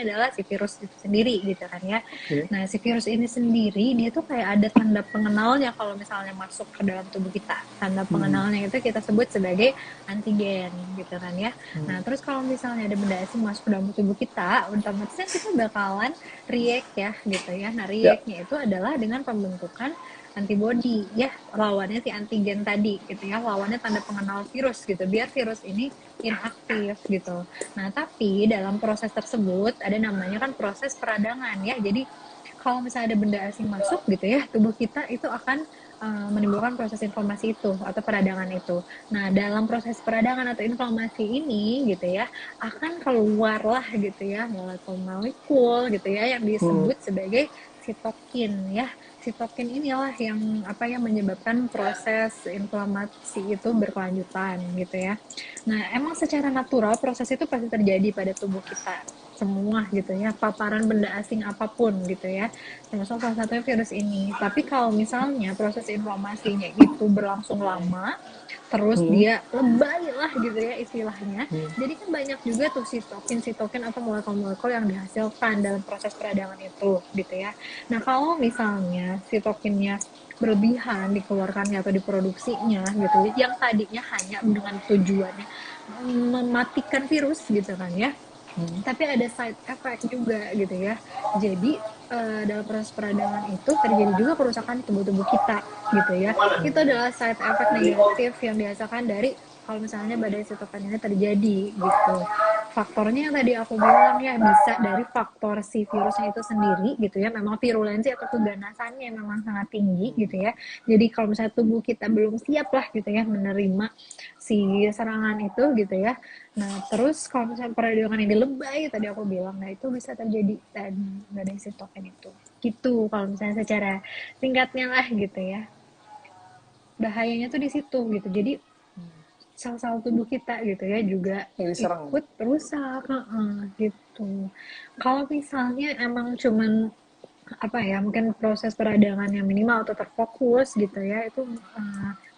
adalah si virus itu sendiri gitu kan ya. Oke. Nah, si virus ini sendiri dia tuh kayak ada tanda pengenalnya kalau misalnya masuk ke dalam tubuh kita. Tanda Hmm. pengenalnya itu kita sebut sebagai antigen gitu kan ya. Hmm. Nah, terus kalau misalnya ada benda asing masuk ke dalam tubuh kita, otomatis kan kita bakalan react ya gitu ya. Nah, Ya. reactnya itu adalah dengan pembentukan antibody ya, lawannya si antigen tadi gitu ya, lawannya tanda pengenal virus gitu, biar virus ini inaktif gitu. Nah, tapi dalam proses tersebut ada namanya kan proses peradangan ya. Jadi kalau misalnya ada benda asing masuk gitu ya, tubuh kita itu akan menimbulkan proses inflamasi itu atau peradangan itu. Nah, dalam proses peradangan atau inflamasi ini gitu ya, akan keluarlah gitu ya molekul-molekul gitu ya yang Hmm. disebut sebagai sitokin ya. Sitokin inilah yang apa yang menyebabkan proses inflamasi itu berkelanjutan gitu ya. Nah, emang secara natural proses itu pasti terjadi pada tubuh kita semua gitu ya, paparan benda asing apapun gitu ya, termasuk salah satunya virus ini. Tapi kalau misalnya proses inflamasinya itu berlangsung lama, terus Hmm. dia lebay lah gitu ya istilahnya, Hmm. jadi kan banyak juga tuh sitokin atau molekul-molekul yang dihasilkan dalam proses peradangan itu gitu ya. Nah, kalau misalnya sitokinnya berlebihan dikeluarkannya atau diproduksinya gitu yang tadinya hanya dengan tujuannya mematikan virus gitu kan ya, Hmm. tapi ada side effect juga gitu ya. Jadi dalam proses peradangan itu terjadi juga kerusakan tubuh-tubuh kita gitu ya. Itu adalah side effect negatif yang dirasakan dari kalau misalnya badai sitokin ini terjadi gitu. Faktornya yang tadi aku bilang ya, bisa dari faktor si virusnya itu sendiri gitu ya, memang virulensi atau keganasannya memang sangat tinggi gitu ya. Jadi kalau misalnya tubuh kita belum siap lah gitu ya menerima si serangan itu gitu ya. Nah, terus kalau misalnya peradangan ini lebay tadi aku bilang, nah itu bisa terjadi dan badai sitokin itu. Gitu kalau misalnya secara singkatnya lah gitu ya. Bahayanya tuh di situ gitu. Jadi sel-sel tubuh kita gitu ya juga Ini serang. ikut rusak, gitu. Kalau misalnya emang cuman apa ya, mungkin proses peradangan yang minimal atau terfokus gitu ya, itu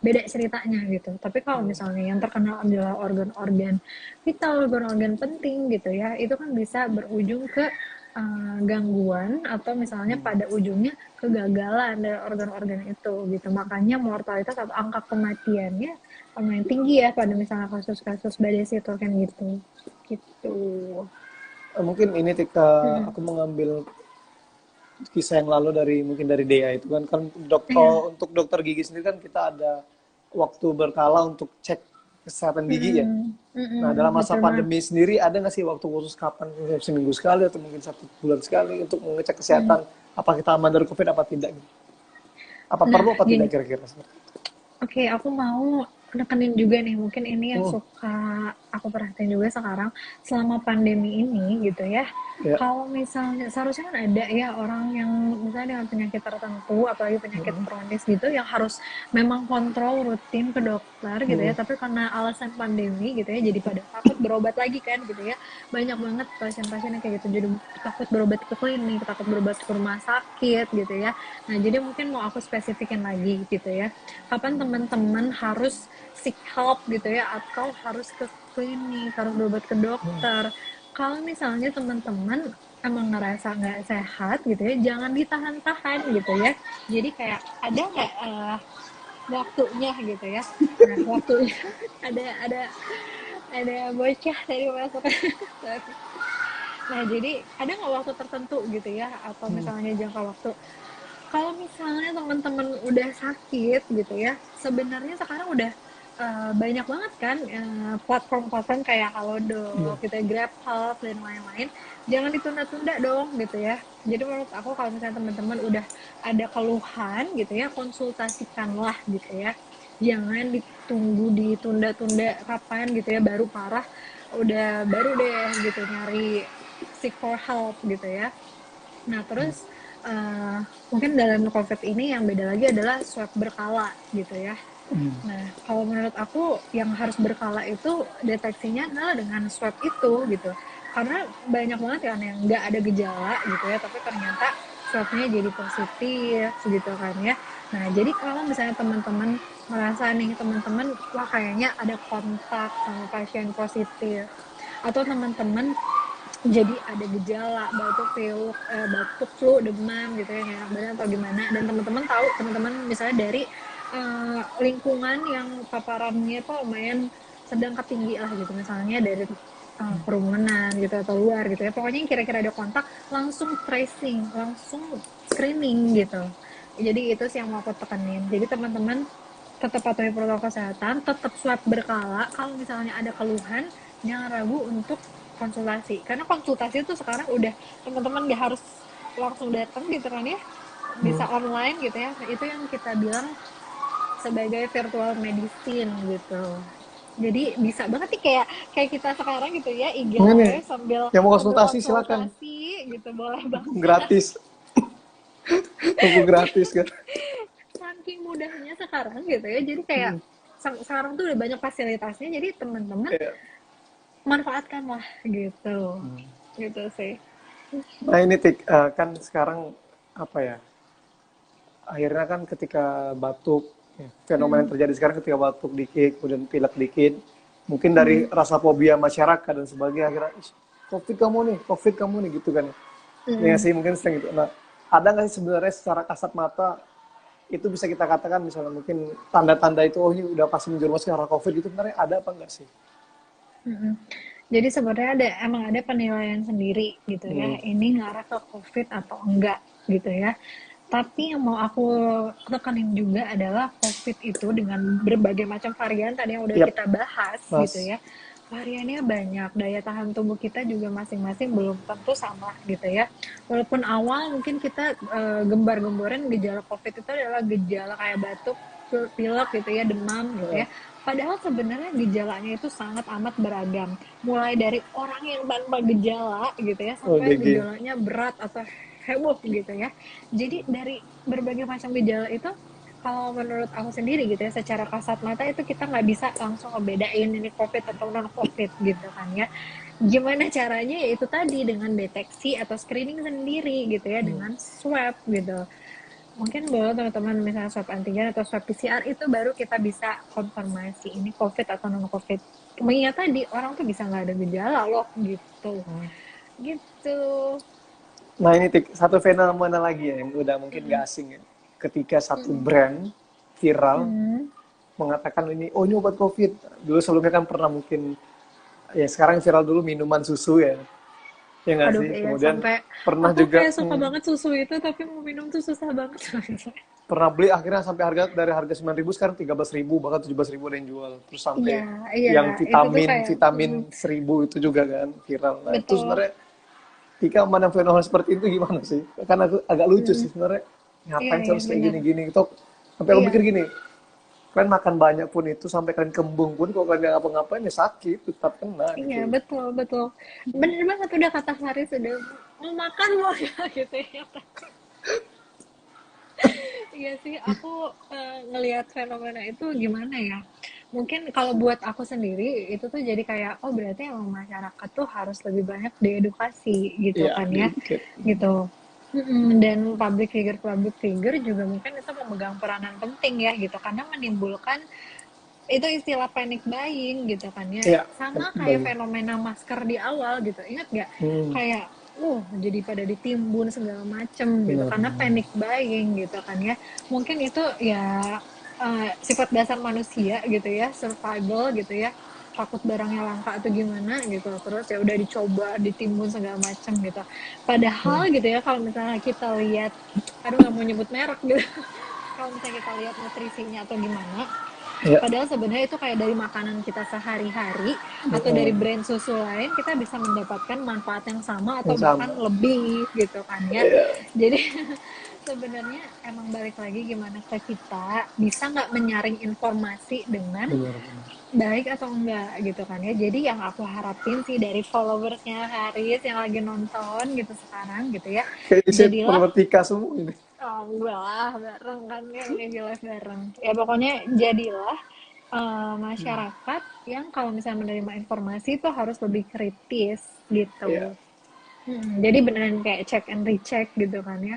beda ceritanya gitu. Tapi kalau misalnya yang terkenal adalah organ-organ vital, organ-organ penting gitu ya, itu kan bisa berujung ke gangguan atau misalnya pada ujungnya kegagalan dari organ-organ itu gitu. Makanya mortalitas atau angka kematiannya lumayan tinggi ya pada misalnya kasus-kasus badai sitokin gitu. Gitu. Mungkin ini Hmm. aku mengambil kisah yang lalu dari mungkin dari Dea itu kan Iya. untuk dokter gigi sendiri kan kita ada waktu berkala untuk cek kesehatan gigi ya. Hmm. Nah, dalam masa Betul banget. pandemi sendiri ada nggak sih waktu khusus kapan, seminggu sekali atau mungkin 1 bulan sekali untuk mengecek Hmm. kesehatan apa kita aman dari COVID apa tidak gitu? Apa Nah, perlu apa tidak gini, kira-kira seperti itu? oke, aku mau nekenin juga nih, mungkin ini yang Hmm. suka aku perhatiin juga sekarang selama pandemi ini gitu ya. Ya. Kalau misalnya seharusnya kan ada ya orang yang misalnya dengan penyakit tertentu, apalagi penyakit Hmm. kronis gitu, yang harus memang kontrol rutin ke dokter gitu ya. Hmm. Tapi karena alasan pandemi gitu ya, jadi pada takut berobat lagi kan gitu ya. Banyak banget pasien-pasien yang kayak gitu, jadi takut berobat ke klinik, takut berobat ke rumah sakit gitu ya. Nah, jadi mungkin mau aku spesifikin lagi gitu ya, kapan teman-teman harus seek help gitu ya, atau harus ke klinik, harus berobat ke dokter. Kalau misalnya teman-teman emang ngerasa nggak sehat gitu ya, jangan ditahan-tahan gitu ya. Jadi kayak ada nggak waktunya gitu ya. Nah, waktunya ada bocah tadi masuk. Nah, jadi ada nggak waktu tertentu gitu ya, atau misalnya jangka waktu. Kalau misalnya teman-teman udah sakit gitu ya, sebenarnya sekarang udah banyak banget kan platform-platform kayak Iya. Halodoc, gitu ya, Grab Health dan lain-lain. Jangan ditunda-tunda dong gitu ya. Jadi menurut aku kalau misalnya teman-teman udah ada keluhan gitu ya, konsultasikanlah gitu ya. Jangan ditunggu ditunda-tunda kapan gitu ya baru parah, udah baru deh gitu nyari seek for help gitu ya. Nah, terus mungkin dalam COVID ini yang beda lagi adalah swab berkala gitu ya. Nah, kalau menurut aku yang harus berkala itu deteksinya adalah dengan swab itu gitu. Karena banyak banget kan yang nggak ada gejala gitu ya, tapi ternyata swabnya jadi positif gitu kan ya. Nah, jadi kalau misalnya teman-teman merasa nih teman-teman kayaknya ada kontak sama pasien positif, atau teman-teman jadi ada gejala batuk pilek, batuk flu demam gitu ya, nggak enak badan atau gimana, dan teman-teman tahu, teman-teman misalnya dari lingkungan yang paparannya itu lumayan sedang ke tinggi lah gitu, misalnya dari kerumunan gitu atau luar gitu ya, pokoknya yang kira-kira ada kontak langsung tracing, langsung screening gitu. Jadi itu sih yang mau aku tekenin, jadi teman-teman tetap patuhi protokol kesehatan, tetap swab berkala, kalau misalnya ada keluhan jangan ragu untuk konsultasi, karena konsultasi itu sekarang udah, teman-teman gak harus langsung datang gitu kan ya, bisa online gitu ya, itu yang kita bilang sebagai virtual medicine gitu. Jadi bisa banget nih kayak kayak kita sekarang gitu ya, IG Ini live sambil yang mau sambil konsultasi silakan, konsultasi gitu, boleh banget. gratis, tunggu gratis kan. Saking mudahnya sekarang gitu ya, jadi kayak sekarang tuh udah banyak fasilitasnya, jadi teman-teman Ya. manfaatkanlah gitu, gitu sih. Nah ini kan sekarang apa ya, akhirnya kan ketika batuk, ya, fenomena yang terjadi sekarang ketika batuk dikit, kemudian pilek dikit, mungkin dari rasa fobia masyarakat dan sebagainya, akhirnya COVID kamu nih, COVID kamu nih gitu kan. Ya sih mungkin sering gitu. Nah, ada nggak sih sebenarnya secara kasat mata itu bisa kita katakan misalnya mungkin tanda-tanda itu, oh ini udah pasti menjerumus ke arah COVID gitu, sebenarnya ada apa enggak sih? Jadi sebenarnya ada, emang ada penilaian sendiri gitu Hmm. ya, ini ngarah ke COVID atau enggak gitu ya. Tapi yang mau aku tekanin juga adalah COVID itu dengan berbagai macam varian tadi yang udah Yap, kita bahas gitu Mas. ya. Variannya banyak, daya tahan tubuh kita juga masing-masing belum tentu sama gitu ya. Walaupun awal mungkin kita gembar-gemboran gejala COVID itu adalah gejala kayak batuk, pilek gitu ya, demam gitu Ya. ya. Padahal sebenarnya gejalanya itu sangat amat beragam. Mulai dari orang yang tanpa gejala gitu ya, Oh, sampai GG. gejalanya berat atau heboh gitu ya. Jadi dari berbagai macam gejala itu, kalau menurut aku sendiri gitu ya, secara kasat mata itu kita nggak bisa langsung ngebedain ini COVID atau non COVID gitu kan ya. Gimana caranya? Ya itu tadi, dengan deteksi atau screening sendiri gitu ya, dengan swab gitu. Mungkin boleh teman-teman misalnya swab antigen atau swab PCR, itu baru kita bisa konfirmasi ini COVID atau non COVID. Mengingat tadi orang tuh bisa nggak ada gejala loh gitu, gitu. Nah ini satu fenomena lagi ya yang udah mungkin gak asing ya. Ketika satu brand viral Hmm. mengatakan ini, oh ini obat COVID. Dulu sebelumnya kan pernah mungkin, ya sekarang viral dulu minuman susu ya. Ya nggak Aduh sih? iya, Kemudian sampai pernah aku juga kayak suka banget susu itu, tapi mau minum tuh susah banget. pernah beli akhirnya sampai harga dari harga 9.000 sekarang 13.000 bahkan 17.000 ada yang jual. Terus sampai Iya, iya, yang itu tuh vitamin kayak vitamin 1.000 itu juga kan viral. Nah itu betul. sebenarnya Tika memandang fenomena seperti itu gimana sih? Kan aku agak lucu sih Mm-mm. sebenarnya. Iya, Ngapain sih iya harus kayak bener. gini-gini? Gitu. Sampai aku Iya, pikir gini, kalian makan banyak pun itu sampai kalian kembung pun kalau kalian nggak ngapa-ngapain ya sakit, tetap kena iya gitu. betul, betul. Bener banget, udah kata Haris, udah mau makan mau ya gitu ya. Iya sih, aku ngelihat fenomena itu gimana ya? Mungkin kalau buat aku sendiri itu tuh jadi kayak, oh berarti emang masyarakat tuh harus lebih banyak diedukasi gitu Iya, kan ya, dikit. gitu. Dan public figure juga mungkin itu memegang peranan penting ya gitu, karena menimbulkan itu istilah panic buying gitu kan ya, Iya, sama kayak baik. fenomena masker di awal gitu, ingat gak, Hmm, kayak jadi pada ditimbun segala macem gitu benar. karena panic buying gitu kan ya. Mungkin itu ya sifat dasar manusia gitu ya, survival gitu ya, takut barangnya langka atau gimana gitu, terus ya udah dicoba ditimbun segala macem gitu. Padahal gitu ya, kalau misalnya kita lihat, aduh nggak mau nyebut merek gitu, kalau misalnya kita lihat nutrisinya atau gimana, Iya, padahal sebenarnya itu kayak dari makanan kita sehari-hari atau dari hmm, brand susu lain, kita bisa mendapatkan manfaat yang sama atau yang bahkan sama. lebih gitu kan ya. Iya, Jadi sebenarnya emang balik lagi gimana ke kita bisa nggak menyaring informasi dengan benar-benar. baik atau enggak gitu kan ya. Jadi yang aku harapin sih dari followersnya Haris yang lagi nonton gitu sekarang gitu ya, Kayak isi jadilah, problematika semua ini. oh enggak lah, bareng kan ya, ini di live bareng. Ya pokoknya jadilah masyarakat yang kalau misalnya menerima informasi itu harus lebih kritis gitu. Iya. Jadi beneran kayak check and recheck gitu kan ya.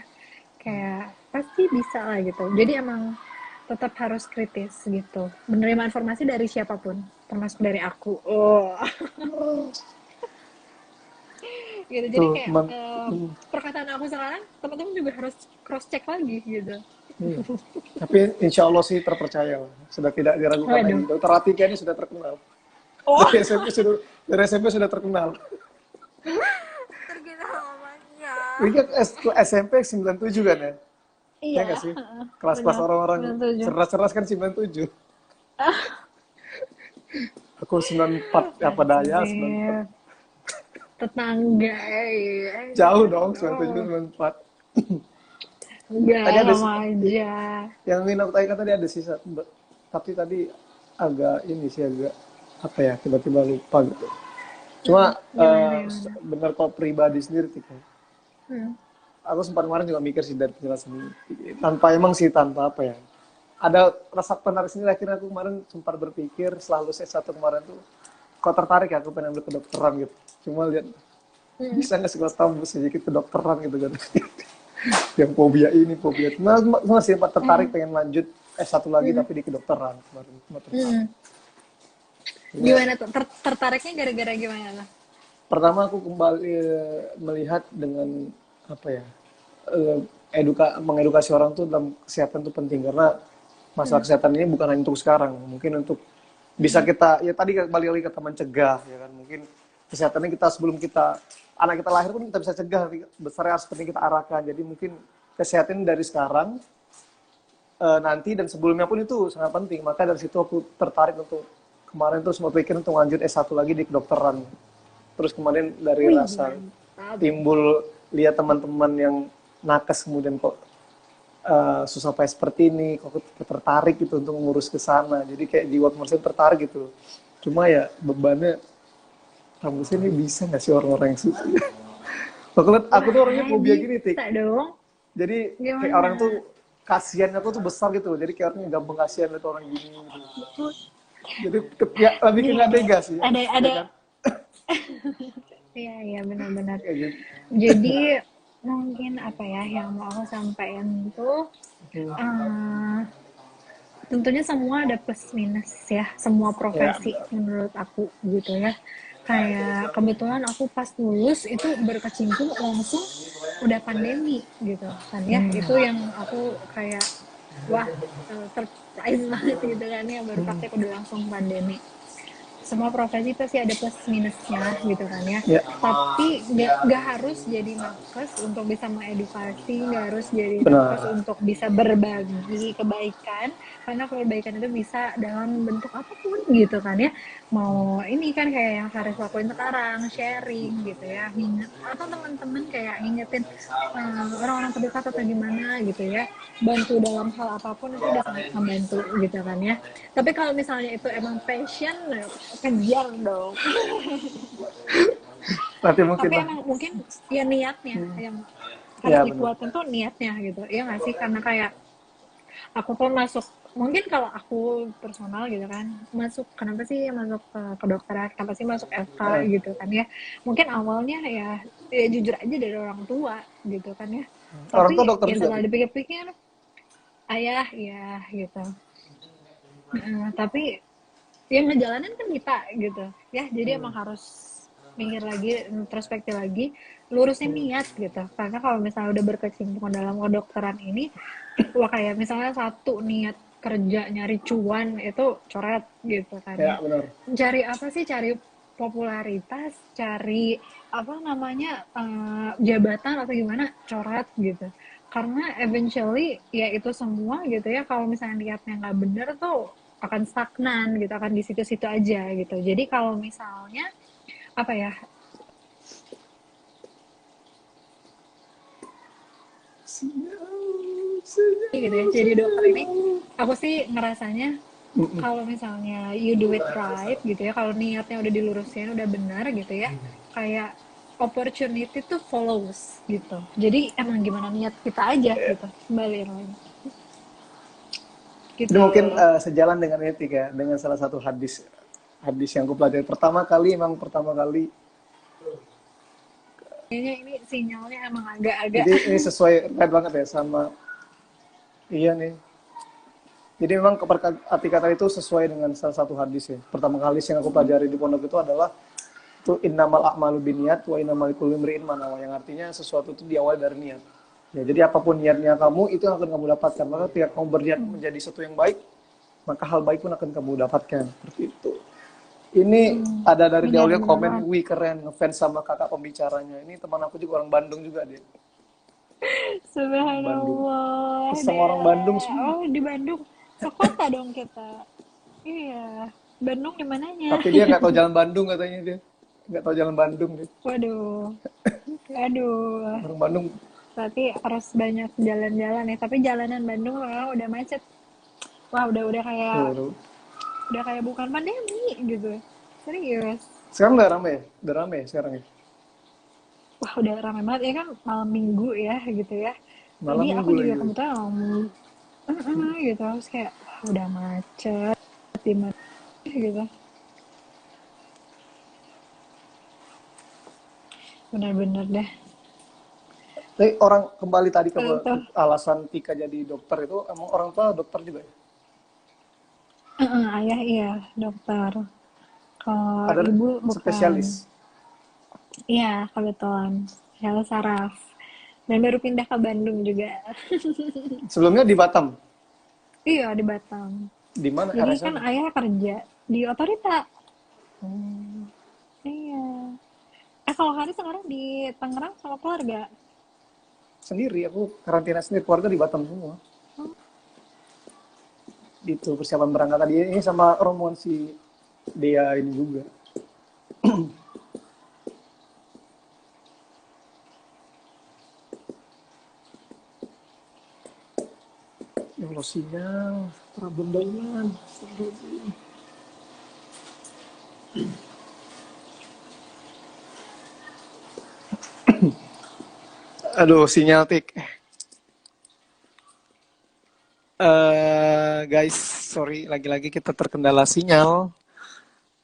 Kayak pasti bisa lah gitu. Jadi emang tetap harus kritis gitu. Menerima informasi dari siapapun, termasuk dari aku. Oh. gitu. Jadi Tuh, kayak perkataan aku sekarang teman-teman juga harus cross check lagi gitu. iya. Tapi insya Allah sih terpercaya lah. Sudah tidak diragukan lagi. Waduh. Dokter Atika ini sudah terkenal. Oh, Dari SMP sudah, dari SMP sudah terkenal. terkenal namanya. Ini kan SMP 97 kan ya? Ya Iya, nggak sih? Kelas-kelas benar. orang-orang 97. cerdas-cerdas kan 97. Aku 94, apa daya 94. Astagfirullah. Tetangga, Jauh dong, 97, oh, 94. enggak Tadi ada sama aja. yang ingin aku tanyakan tadi ada sisa, tapi tadi agak ini sih agak apa ya tiba-tiba lupa gitu. Cuma Gimana? benar kok pribadi sendiri gitu. Hmm. Aku sempat kemarin juga mikir sih dari penjelasan ini. Tanpa emang sih tanpa apa ya. Ada rasa penarik sendiri akhirnya aku kemarin sempat berpikir setelah lulus S1 kemarin tuh kok tertarik ya aku pengen ambil kedokteran gitu. Cuma lihat bisa nggak sih kalau tambah sedikit kedokteran gitu kan. Yang fobia ini, fobia itu. Nah, masih sempat tertarik pengen lanjut S1 lagi tapi di kedokteran kemarin. Sempat tertarik. Cuma, Gimana tuh? Tertariknya gara-gara gimana lah? pertama aku kembali melihat dengan apa ya mengedukasi orang tuh dalam kesehatan tuh penting karena masalah kesehatan ini bukan hanya untuk sekarang, mungkin untuk bisa kita ya tadi kembali lagi kata mencegah ya kan mungkin kesehatannya kita sebelum kita anak kita lahir pun kita bisa cegah besarnya seperti kita arahkan jadi mungkin kesehatan dari sekarang nanti dan sebelumnya pun itu sangat penting maka dari situ aku tertarik untuk kemarin tuh sempat pikir untuk lanjut S1 lagi di kedokteran terus kemarin dari Wih, rasa mantap. timbul lihat teman-teman yang nakes kemudian kok susah payah seperti ini kok tertarik gitu untuk ngurus ke sana jadi kayak jiwa kemanusiaan tertarik gitu cuma ya bebannya kampus ini bisa nggak sih orang-orang yang susah aku tuh orangnya Wah, fobia gini tik bisa dong. jadi kayak orang tuh Gimana? kasihan aku tuh besar gitu jadi kayak orangnya gampang kasihan lihat orang gini gitu. Jadi ya lebih ke Nih, nggak tega sih ya ada, kan iya, iya benar-benar. ya, gitu. Jadi mungkin apa ya yang mau aku sampaikan tuh eh, tentunya semua ada plus minus ya, semua Ya, profesi menurut aku gitu ya. Kayak kebetulan aku pas lulus itu berkecimpung langsung udah pandemi gitu kan ya. Itu yang aku kayak wah surprise banget gitu kan ya baru praktek udah langsung pandemi. Semua profesi pasti ada plus minusnya gitu kan ya ya tapi nggak harus jadi nakes untuk bisa mengedukasi nggak harus jadi nakes benar. untuk bisa berbagi kebaikan karena kebaikan itu bisa dalam bentuk apapun gitu kan ya mau ini kan kayak yang Faris lakuin sekarang sharing gitu ya atau teman-teman kayak ngingetin orang-orang terdekat atau gimana gitu ya bantu dalam hal apapun itu udah sangat membantu gitu kan ya tapi kalau misalnya itu emang passion kejar dong Nanti mungkin tapi lah. emang mungkin ya niatnya yang harus Ya benar. dikuatkan tuh niatnya gitu ya nggak sih karena kayak aku pun masuk mungkin kalau aku personal gitu kan masuk kenapa sih masuk ke kedokteran kenapa sih masuk FK Nah, gitu kan ya mungkin awalnya ya jujur aja dari orang tua gitu kan ya orang tua tapi dokter ya juga setelah sih. dipikir-pikir ayah ya gitu. Tapi yang ngejalanin kan kita gitu ya jadi emang harus mikir lagi introspeksi lagi lurusin niat gitu karena kalau misalnya udah berkecimpung dalam kedokteran ini wah kayak misalnya satu niat kerja nyari cuan itu coret gitu kan ya Ya benar. cari apa sih cari popularitas cari apa namanya jabatan atau gimana coret gitu karena eventually ya itu semua gitu ya kalau misalnya niatnya nggak bener tuh akan stagnan gitu akan di situ-situ aja gitu jadi kalau misalnya apa ya gitu ya jadi dokter ini aku sih ngerasanya kalau misalnya you do it right gitu ya kalau niatnya udah dilurusin udah benar gitu ya kayak opportunity tuh follows gitu jadi emang gimana niat kita aja gitu kembali lagi Ini gitu mungkin sejalan dengan etika, dengan salah satu hadis hadis yang aku pelajari pertama kali. kayaknya ini sinyalnya emang agak-agak Jadi ini sesuai red banget ya sama iya nih. Jadi memang arti kata itu sesuai dengan salah satu hadis ya. Pertama kali yang aku pelajari di pondok itu adalah itu innamal a'malu binniyat wa innamal likulli imri'in ma nawa, yang artinya sesuatu itu diawali dari niat. Ya, jadi apapun niatnya kamu itu yang akan kamu dapatkan. Maka ketika kamu berniat menjadi sesuatu yang baik, maka hal baik pun akan kamu dapatkan. Seperti itu. Ini ada dari Benar Deaulia benar komen, banget. wih keren, ngefans sama kakak pembicaranya. Ini teman aku juga orang Bandung juga dia. Bandung. Subhanallah Semua deh. orang Bandung semua. Oh di Bandung sekota dong kita. Iya, Bandung di mananya? Tapi dia nggak tahu jalan Bandung katanya dia. Nggak tahu jalan Bandung dia. Waduh, aduh. Orang Bandung. Berarti harus banyak jalan-jalan ya. Tapi jalanan Bandung memang udah macet. Wah, Waduh. udah kayak bukan pandemi gitu. Serius. Sekarang udah rame ya? Udah rame ya sekarang ya? Wah, udah ramai banget ya kan malam minggu ya gitu ya. Malam Tadi aku minggu juga lagi. kebetulan gitu terus kayak wah, udah macet di mana gitu. Bener-bener deh. Tapi orang kembali tadi ke Itu alasan Tika jadi dokter itu, emang orang tua dokter juga ya? ayah iya dokter. Kalau Ada ibu bukan. spesialis. Iya, kebetulan. Saya saraf. Dan baru pindah ke Bandung juga. Sebelumnya di Batam. Iya, di Batam. Di mana Jadi kan RSN? ayah kerja di otorita. Hmm, Iya. Kalau hari sekarang di Tangerang sama keluarga. sendiri, aku karantina sendiri, keluarga di Batam semua. Itu persiapan berangkat tadi ini sama rombongan si Dea ini juga. Ya Allah, sinyal, problem dengan. Aduh, sinyal tik. Guys, sorry, lagi-lagi kita terkendala sinyal.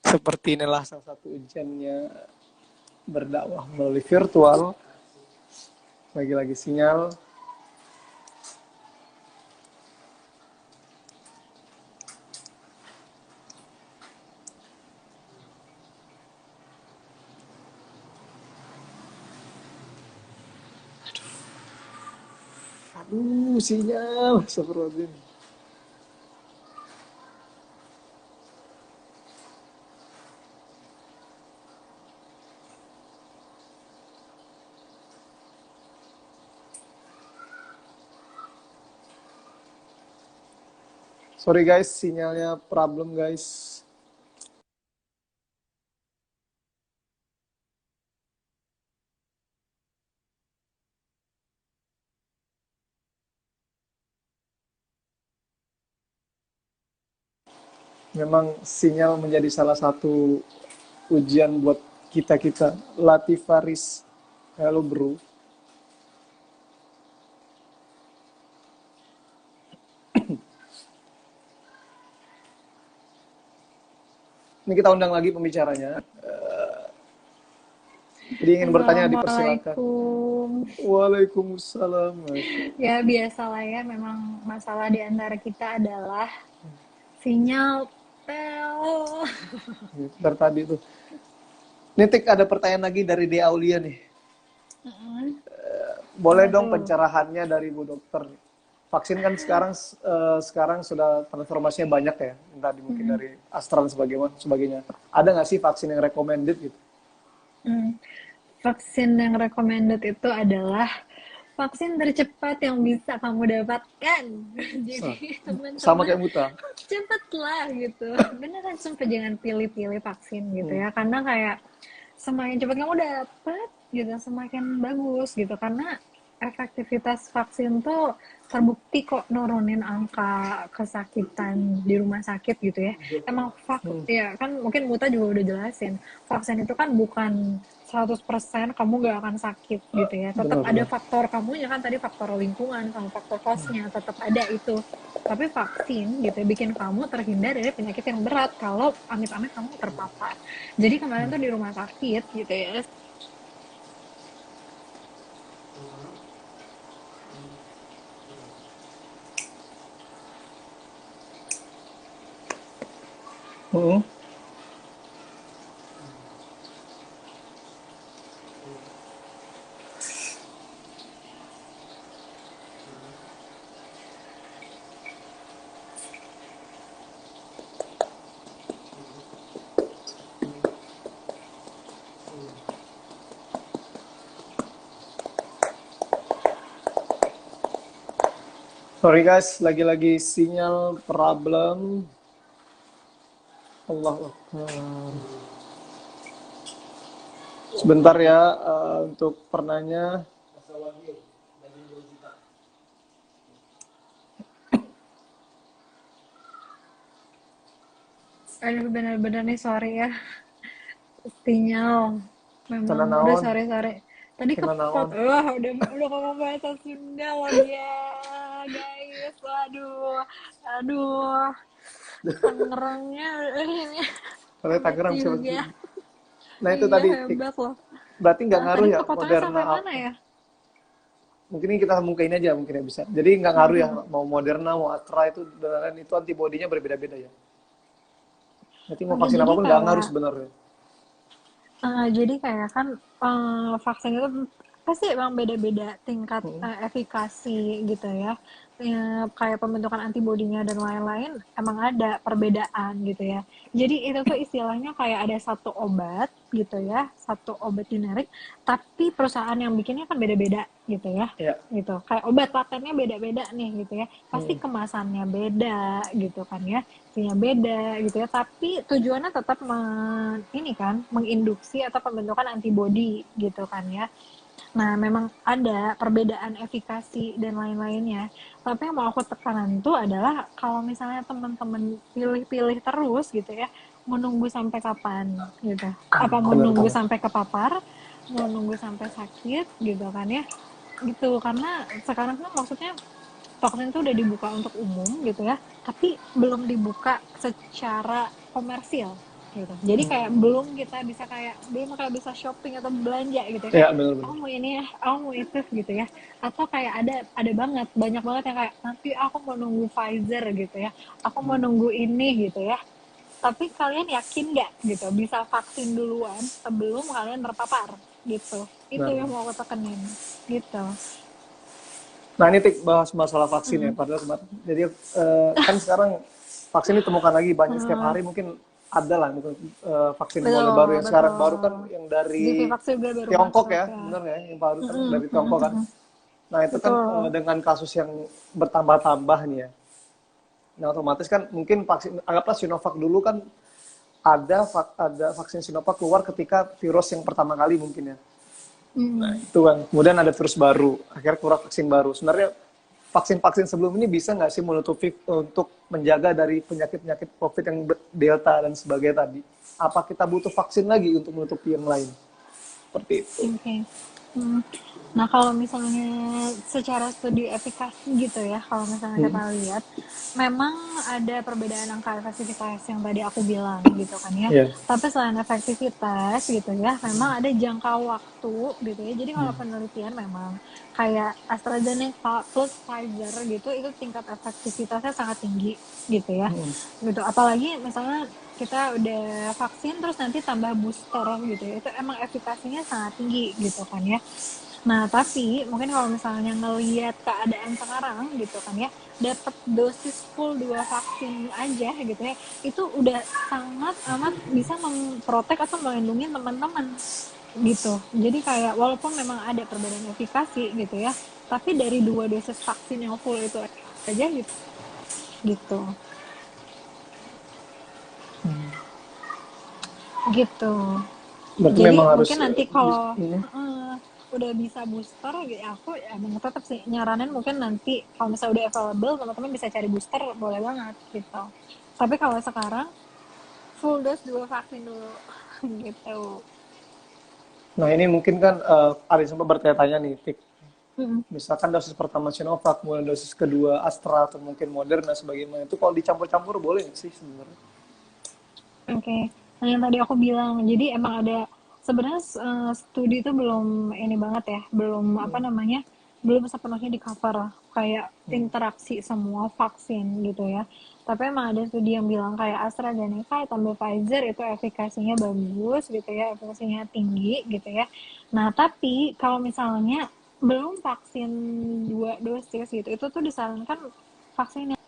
Seperti inilah salah satu ujiannya berdakwah melalui virtual. Lagi-lagi sinyal. Aduh, sinyal. Astagfirullahaladzim. Sorry guys, sinyalnya problem guys. Memang sinyal menjadi salah satu ujian buat kita-kita. Latifaris, halo bro. Ini kita undang lagi pembicaranya. Jadi ingin bertanya dipersilakan. Assalamualaikum. Waalaikumsalam. Ya, biasalah ya. Memang masalah di antara kita adalah sinyal tel. Dari tadi tuh. Nitik ada pertanyaan lagi dari Dea Aulia nih. Boleh Apa dong tuh? pencerahannya dari Bu Dokter. Vaksin kan sekarang sudah transformasinya banyak ya. Tadi mungkin dari Astra dan sebagainya. Ada nggak sih vaksin yang recommended gitu? Hmm. Vaksin yang recommended itu adalah vaksin tercepat yang bisa kamu dapatkan. Jadi Sama teman-teman kayak Muta. cepatlah gitu. Beneran sumpah jangan pilih-pilih vaksin gitu ya. Karena kayak semakin cepat kamu dapat gitu, semakin bagus gitu. Karena efektivitas vaksin tuh terbukti kok nurunin angka kesakitan di rumah sakit gitu ya. Emang ya kan mungkin Muta juga udah jelasin. Vaksin itu kan bukan 100% kamu gak akan sakit gitu ya. Tetap ada Benar-benar. faktor kamunya kan tadi faktor lingkungan sama faktor kosnya tetap ada itu. Tapi vaksin gitu ya, bikin kamu terhindar dari penyakit yang berat kalau amit-amit kamu terpapar. Jadi kemarin tuh di rumah sakit gitu ya. Sorry guys, lagi-lagi sinyal problem. Allah Akbar. Sebentar ya untuk pernanya. Aduh, bener-bener nih sorry ya. Sinyal. Kena Memang udah naon, sore-sore. Tadi kena kepot. naon. Udah ngomong bahasa Sunda lagi ya, guys. Aduh. Tangerangnya ini Kalau Tangerang mati siapa sih? juga. Nah itu Iya, tadi, hebat loh. berarti nggak ngaruh Tadi ya kepotongnya Moderna sampai mana apa? ya? Mungkin ini kita mungkin aja mungkin ya bisa. Jadi nggak ngaruh ya mau Moderna mau Astra itu dan itu antibodinya berbeda-beda ya. Nanti mau Oke, vaksin jadi apapun nggak ngaruh kayak sebenarnya. jadi kayak kan vaksin itu pasti emang beda-beda tingkat Hmm. efikasi gitu ya. Kayak pembentukan antibodinya dan lain-lain emang ada perbedaan gitu ya. Jadi itu tuh istilahnya kayak ada satu obat gitu ya, satu obat generik, tapi perusahaan yang bikinnya kan beda-beda gitu ya. Ya. Gitu. Kayak obat patennya beda-beda nih gitu ya. Pasti Hmm. kemasannya beda gitu kan ya. Isinya beda gitu ya, tapi tujuannya tetap ini kan menginduksi atau pembentukan antibodi gitu kan ya. Nah, memang ada perbedaan efikasi dan lain-lainnya. Tapi yang mau aku tekanan tuh adalah kalau misalnya teman-teman pilih-pilih terus gitu ya, menunggu sampai kapan gitu. Apa menunggu Benar-benar. sampai kepapar, mau nunggu sampai sakit gitu kan ya. Gitu, karena sekarang kan maksudnya vaksin itu udah dibuka untuk umum gitu ya, tapi belum dibuka secara komersil gitu. Jadi kayak belum kayak bisa shopping atau belanja gitu ya. Kayak Ya benar-benar. aku mau ini ya, aku mau itu gitu ya. Atau kayak ada banget, banyak banget yang kayak nanti aku mau nunggu Pfizer gitu ya. Aku mau nunggu ini gitu ya. Tapi kalian yakin nggak gitu bisa vaksin duluan sebelum kalian terpapar gitu. Itu Benar. yang mau aku tekenin gitu. Nah ini Tik, bahas masalah vaksin ya. Mm-mm. Padahal kemarin, jadi kan sekarang vaksin ditemukan lagi banyak setiap Mm, hari mungkin ada lah gitu, vaksin mulai baru betul, yang sekarang baru kan betul. yang Zivivax dari juga baru Tiongkok masuk ya, ya. benar ya, yang baru kan Mm-mm, dari mm-mm, Tiongkok kan. mm-mm. Nah itu kan Betul. dengan kasus yang bertambah-tambah nih ya. Nah otomatis kan mungkin vaksin, anggaplah Sinovac dulu kan ada vaksin Sinovac keluar ketika virus yang pertama kali mungkin ya. Nah, Mm. itu kan. Kemudian ada virus baru, akhirnya keluar vaksin baru. Sebenarnya vaksin-vaksin sebelum ini bisa nggak sih menutupi untuk menjaga dari penyakit-penyakit COVID yang Delta dan sebagainya tadi? Apa kita butuh vaksin lagi untuk menutupi yang lain? Seperti itu. Oke. Okay. Hmm. Nah, kalau misalnya secara studi efikasi gitu ya, kalau misalnya Hmm. kita lihat, memang ada perbedaan angka efektivitas yang tadi aku bilang gitu kan ya. Iya. Tapi selain efektivitas gitu ya, memang ada jangka waktu gitu ya. Jadi kalau Hmm. penelitian memang kayak AstraZeneca plus Pfizer gitu, itu tingkat efektivitasnya sangat tinggi gitu ya. Hmm. Gitu. Apalagi misalnya kita udah vaksin terus nanti tambah booster gitu ya, itu emang efikasinya sangat tinggi gitu kan ya. Nah tapi mungkin kalau misalnya ngelihat keadaan sekarang gitu kan ya, dapat dosis full 2 vaksin aja gitu ya, itu udah sangat amat bisa memprotek atau melindungi teman-teman gitu. Jadi kayak walaupun memang ada perbedaan efikasi gitu ya, tapi dari 2 dosis vaksin yang full itu aja gitu gitu. Berarti Jadi memang harus mungkin nanti kalau hmm. udah bisa booster ya aku emang tetap sih nyaranin mungkin nanti kalau misalnya udah available teman-teman bisa cari booster boleh banget gitu. Tapi kalau sekarang full dose 2 vaksin dulu gitu. Nah ini mungkin kan ada yang sempat bertanya-tanya nih, Tik. Mm-mm. Misalkan dosis pertama Sinovac, kemudian dosis kedua Astra atau mungkin Moderna sebagaimana itu kalau dicampur-campur boleh nggak sih sebenarnya? Oke. Okay. Nah yang tadi aku bilang jadi emang ada sebenarnya studi itu belum ini banget ya belum apa namanya belum sepenuhnya di cover kayak interaksi semua vaksin gitu ya. Tapi emang ada studi yang bilang kayak AstraZeneca tambah Pfizer itu efikasinya bagus gitu ya, efikasinya tinggi gitu ya. Nah, tapi kalau misalnya belum vaksin 2 dosis gitu, itu tuh disarankan vaksin yang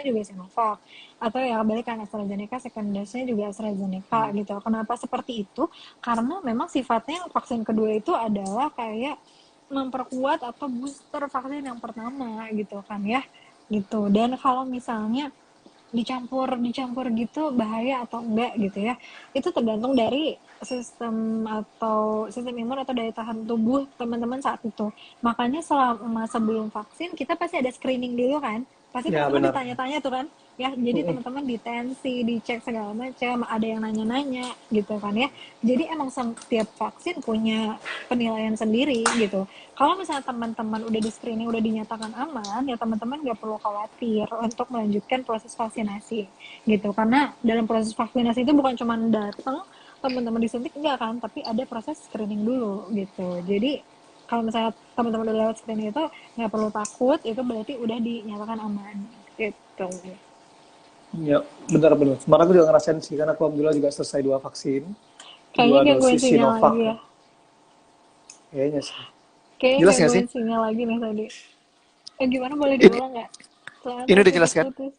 juga Sinovac, atau ya balik kan AstraZeneca second dose-nya juga AstraZeneca Hmm. gitu. Kenapa seperti itu? Karena memang sifatnya vaksin kedua itu adalah kayak memperkuat atau booster vaksin yang pertama gitu kan ya, gitu. Dan kalau misalnya dicampur dicampur gitu bahaya atau enggak gitu ya, itu tergantung dari sistem atau sistem imun atau daya tahan tubuh teman-teman saat itu. Makanya selama sebelum vaksin kita pasti ada screening dulu kan, pasti Ya teman-teman benar. ditanya-tanya tuh kan ya, jadi Mm-mm. teman-teman ditensi, dicek segala macam, ada yang nanya-nanya gitu kan ya. Jadi emang setiap vaksin punya penilaian sendiri gitu. Kalau misalnya teman-teman udah di screening, udah dinyatakan aman, ya teman-teman nggak perlu khawatir untuk melanjutkan proses vaksinasi gitu. Karena dalam proses vaksinasi itu bukan cuma datang teman-teman disuntik, enggak kan, tapi ada proses screening dulu gitu. Jadi kalau misalnya teman-teman udah lewat screening itu nggak perlu takut, itu berarti udah dinyatakan aman gitu. Ya, benar-benar. Kemarin aku juga ngerasain sih, karena aku alhamdulillah juga selesai 2 vaksin, Kayaknya 2 dosis gangguin sinyal Sinovac lagi ya. ya. Kayaknya sih. Kayaknya Jelas nggak sih? gangguin sinyal lagi nih tadi. Gimana, boleh Ini diulang nggak? Soalnya ini tadi udah jelas kan? putus-putus.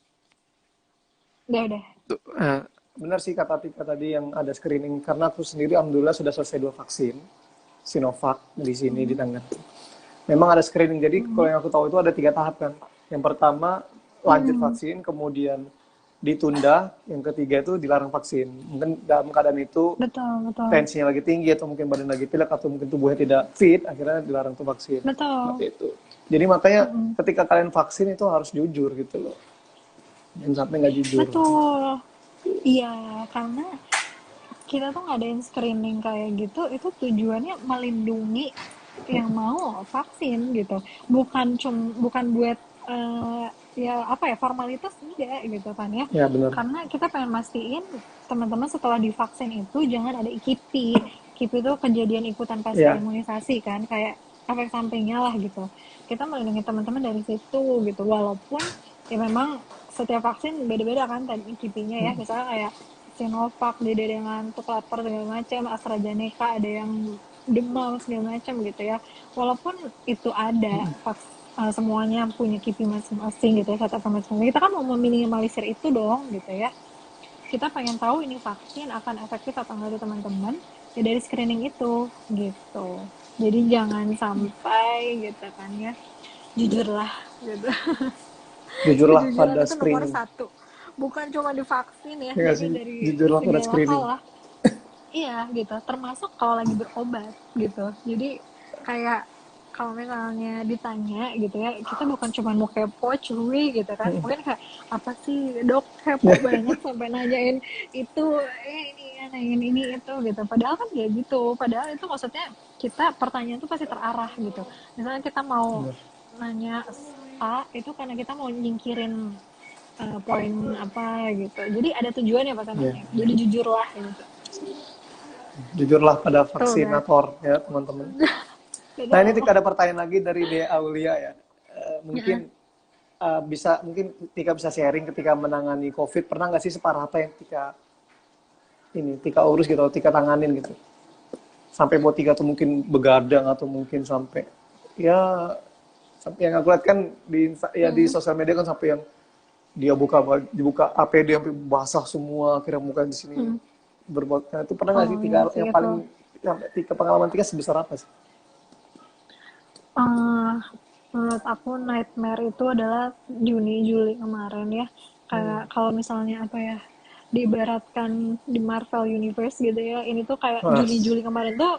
Udah. Tuh, benar sih kata Tika tadi yang ada screening, karena aku sendiri alhamdulillah sudah selesai 2 vaksin Sinovac di sini di Tangerang. Memang ada screening, jadi kalau yang aku tahu itu ada 3 tahap kan. Yang pertama lanjut Hmm, vaksin, kemudian ditunda, yang ketiga itu dilarang vaksin. Mungkin dalam keadaan itu betul, betul. tensinya lagi tinggi atau mungkin badan lagi pilek atau mungkin tubuhnya tidak fit, akhirnya dilarang tuh vaksin. Betul. Seperti itu. Jadi makanya Mm-mm. ketika kalian vaksin itu harus jujur gitu loh. Jangan sampai nggak jujur. Betul. Iya, karena kita tuh ngadain screening kayak gitu, itu tujuannya melindungi yang mau vaksin gitu. Bukan buat ya apa ya, formalitas enggak gitu kan ya. Ya benar. Karena kita pengen mastiin teman-teman setelah divaksin itu jangan ada IKIPI. IKIPI itu kejadian ikutan pasca Ya. imunisasi kan, kayak efek sampingnya lah gitu. Kita melindungi teman-teman dari situ gitu. Walaupun ya memang setiap vaksin beda-beda kan tadi IKIPI-nya ya. Misalnya kayak Sinovac dia ada yang ngantuk, lapar segala macam, AstraZeneca ada yang demam segala macam gitu ya. Walaupun itu ada semuanya punya KIPI masing-masing gitu ya, satu masing-masing. Kita kan mau meminimalisir itu dong gitu ya. Kita pengen tahu ini vaksin akan efektif atau enggak di teman-teman ya dari screening itu gitu. Jadi jangan sampai gitu kan ya. Jujurlah gitu. Jujurlah Kejujuran pada itu nomor screening. satu, bukan cuma di vaksin ya, Ya nggak jadi sih? dari Jujurlah pada segala hal screening. lah. Iya gitu, termasuk kalau lagi berobat gitu. Jadi kayak kalau misalnya ditanya gitu ya, kita bukan cuma mau kepo cuy gitu kan, mungkin kayak apa sih dok kepo banget sampai nanyain itu, ini ya, nanyain ini itu gitu, padahal kan ya gitu, padahal itu maksudnya kita pertanyaan itu pasti terarah gitu. Misalnya kita mau Benar. nanya A itu karena kita mau nyingkirin poin apa gitu, jadi ada tujuannya pas Ya. nanya, jadi jujurlah gitu. Jujurlah pada Tuh kan. vaksinator ya teman-teman. Nah ini Betul. Tika ada pertanyaan lagi dari Dea Aulia ya. Mungkin Heeh. mungkin Tika bisa sharing ketika menangani COVID, pernah nggak sih separah apa yang Tika urus gitu, atau Tika tanganin gitu? Sampai buat Tika tuh mungkin begadang atau mungkin sampai ya sampai yang aku lihat kan di Hmm. sosial media kan sampai yang dia dibuka APD sampai basah semua, akhirnya muka di sini Hmm. berbuat. Nah, itu pernah nggak Oh sih iya Tika sih yang itu. paling sampai Tika pengalaman Tika sebesar apa sih? Eh, menurut aku nightmare itu adalah Juni Juli kemarin ya. Hmm. Kayak kalau misalnya apa ya, diibaratkan di Marvel Universe gitu ya. Ini tuh kayak Wah. Juni Juli kemarin tuh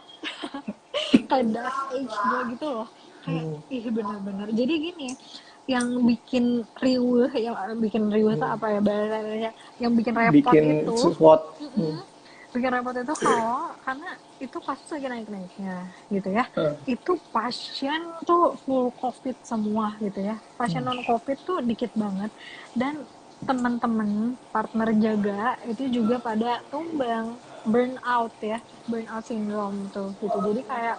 kayak dark age gue gitu loh. Kayak Hmm. ih bener-bener. Jadi gini, yang bikin riuh itu Hmm. apa ya bahasanya? Yang bikin repot Bikin itu, sesuatu. bikin repot itu kalau karena itu kasus lagi naik-naiknya gitu ya, Hmm. itu pasien tuh full covid semua gitu ya, pasien non covid tuh dikit banget, dan teman-teman partner jaga itu juga pada tumbang, burnout ya, burnout syndrome tuh gitu. Jadi kayak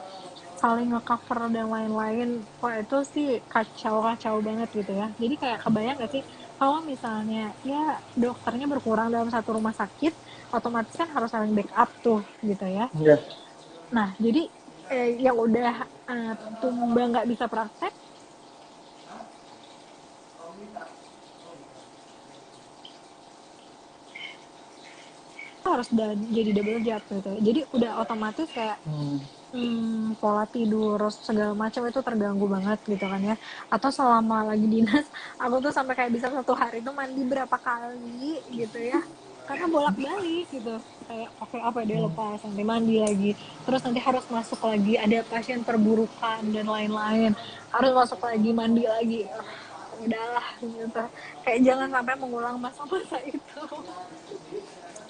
saling nge-cover dan lain-lain. Wah itu sih kacau-kacau banget gitu ya. Jadi kayak kebayang gak sih kalau misalnya ya dokternya berkurang dalam satu rumah sakit, otomatis kan harus saling backup tuh gitu ya. Iya. Nah jadi yang udah tumbang nggak bisa praktek harus jadi double job gitu. Jadi udah otomatis kayak pola tidur segala macam itu terganggu banget gitu kan ya. Atau selama lagi dinas aku tuh sampai kayak bisa satu hari tuh mandi berapa kali gitu ya, karena bolak balik gitu. Kayak pakai apa dia lepas nanti mandi lagi, terus nanti harus masuk lagi ada pasien perburukan dan lain-lain, harus masuk lagi mandi lagi. Udahlah gitu, kayak jangan sampai mengulang masa-masa itu.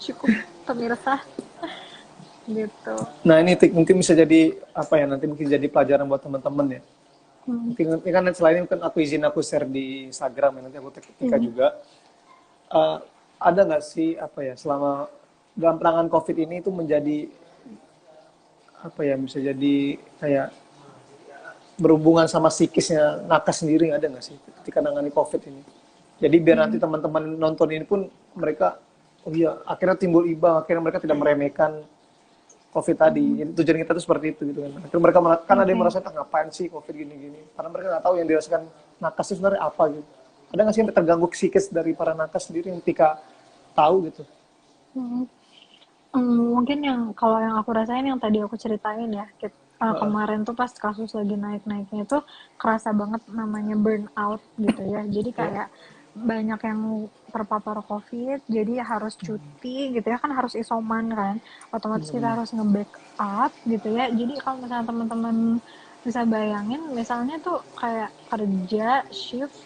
Cukup pemirsa gitu. Nah ini Tik, mungkin bisa jadi apa ya, nanti mungkin jadi pelajaran buat teman-teman ya. Mungkin nanti kan selain itu kan aku share di Instagram ya, nanti aku ketika juga. Eh, ada nggak sih apa ya, selama dalam penanganan COVID ini itu menjadi apa ya, bisa jadi kayak berhubungan sama psikisnya nakes sendiri, ada nggak sih ketika nangani COVID ini? Jadi biar nanti teman-teman nonton ini pun mereka, oh iya, akhirnya timbul iba, akhirnya mereka tidak meremehkan COVID tadi. Jadi tujuan kita tuh seperti itu gitu kan. Akhirnya mereka kan ada yang Oke. merasa, ah, ngapain sih COVID gini-gini? Karena mereka nggak tahu yang dirasakan nakes itu sebenarnya apa gitu. Ada nggak sih yang terganggu psikis dari para nakes sendiri yang ketika tahu gitu? Hmm. Mungkin yang kalau yang aku rasain yang tadi aku ceritain ya, Heeh. kemarin tuh pas kasus lagi naik-naiknya itu kerasa banget namanya burnout gitu ya. Jadi Ya. kayak banyak yang terpapar COVID, jadi harus cuti gitu ya, kan harus isoman kan. Otomatis kita Hmm. harus nge-backup gitu ya. Jadi kalau misalnya teman-teman bisa bayangin, misalnya tuh kayak kerja shift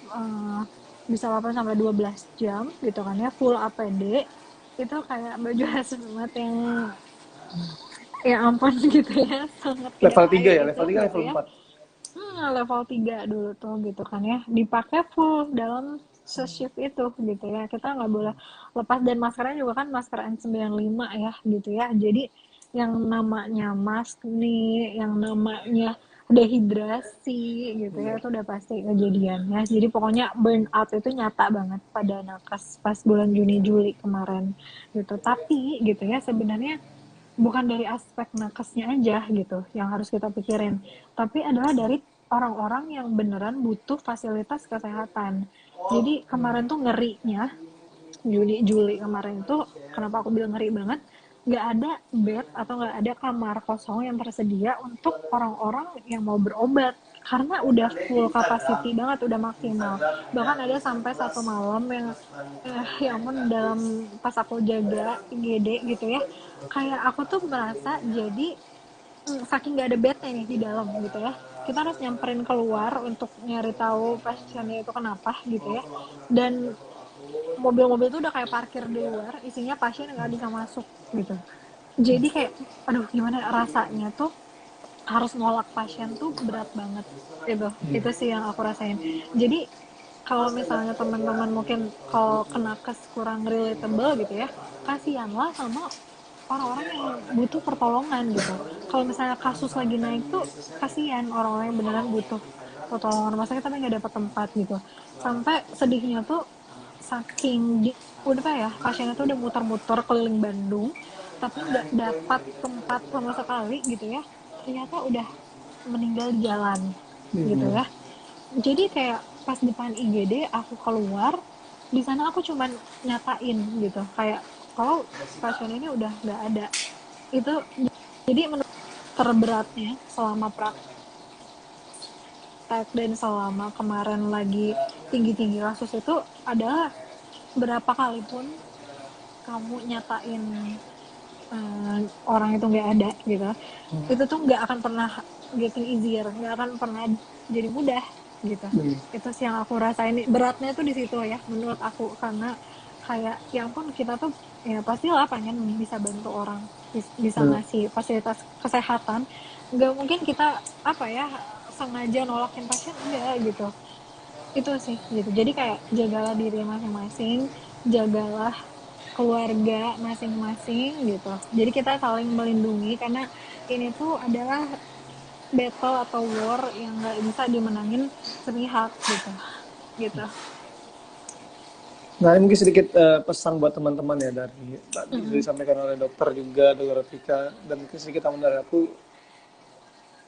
bisa 8 sampai 12 jam gitu kan ya, full APD itu kayak baju hazmat yang ya ampun gitu ya, sangat tidak Level 3 layak ya, itu level 3 gitu level ya. 4. Level 3 dulu tuh gitu kan ya, dipakai full dalam se-shift itu gitu ya, kita nggak boleh lepas. Dan maskernya juga kan masker N95 ya gitu ya. Jadi yang namanya mask nih, yang namanya dehidrasi gitu ya, itu udah pasti kejadiannya. Jadi pokoknya burnout itu nyata banget pada nakes pas bulan Juni Juli kemarin gitu. Tapi gitu ya sebenarnya bukan dari aspek nakesnya aja gitu yang harus kita pikirin, tapi adalah dari orang-orang yang beneran butuh fasilitas kesehatan. Jadi kemarin tuh ngerinya, Juni Juli kemarin itu kenapa aku bilang ngeri banget, nggak ada bed atau nggak ada kamar kosong yang tersedia untuk orang-orang yang mau berobat karena udah full capacity banget, udah maksimal. Bahkan ada sampai satu malam yang ya ampun, dalam pas aku jaga IGD gitu ya, kayak aku tuh merasa jadi saking nggak ada bednya nih di dalam gitu ya, kita harus nyamperin keluar untuk nyari tahu pasiennya itu kenapa gitu ya. Dan mobil-mobil tuh udah kayak parkir di luar, isinya pasien nggak bisa masuk gitu. Jadi kayak aduh gimana rasanya tuh harus nolak pasien tuh berat banget. Itu sih yang aku rasain. Jadi kalau misalnya teman-teman mungkin kalau kena kes kurang relatable gitu ya, kasihanlah sama orang-orang yang butuh pertolongan gitu. Kalau misalnya kasus lagi naik tuh kasihan orang-orang yang beneran butuh pertolongan rumah sakit tapi nggak dapat tempat gitu. Sampai sedihnya tuh saking udah apa ya, pasiennya tuh udah muter-muter keliling Bandung tapi nggak dapat tempat sama sekali gitu ya, ternyata udah meninggal di jalan gitu Hmm. ya. Jadi kayak pas depan IGD aku keluar, di sana aku cuman nyatain gitu kayak kalau pasien ini udah nggak ada. Itu jadi menurut terberatnya selama praktek dan selama kemarin lagi tinggi-tinggi kasus itu adalah berapa kali pun kamu nyatain orang itu nggak ada gitu, itu tuh nggak akan pernah getting easier, nggak akan pernah jadi mudah gitu. Itu sih yang aku rasain beratnya tuh di situ ya menurut aku, karena kayak ya ampun kita tuh ya pastilah pengen bisa bantu orang, bisa Hmm. ngasih fasilitas kesehatan. Nggak mungkin kita apa ya sengaja nolakin pasien, enggak gitu. Itu sih gitu. Jadi kayak jagalah diri masing-masing, jagalah keluarga masing-masing gitu. Jadi kita saling melindungi karena ini tuh adalah battle atau war yang nggak bisa dimenangin sepihak gitu. Gitu. Nah, ini mungkin sedikit pesan buat teman-teman ya dari tadi sudah disampaikan oleh dokter juga, dokter Rafika, dan mungkin sedikit tambahan dari aku.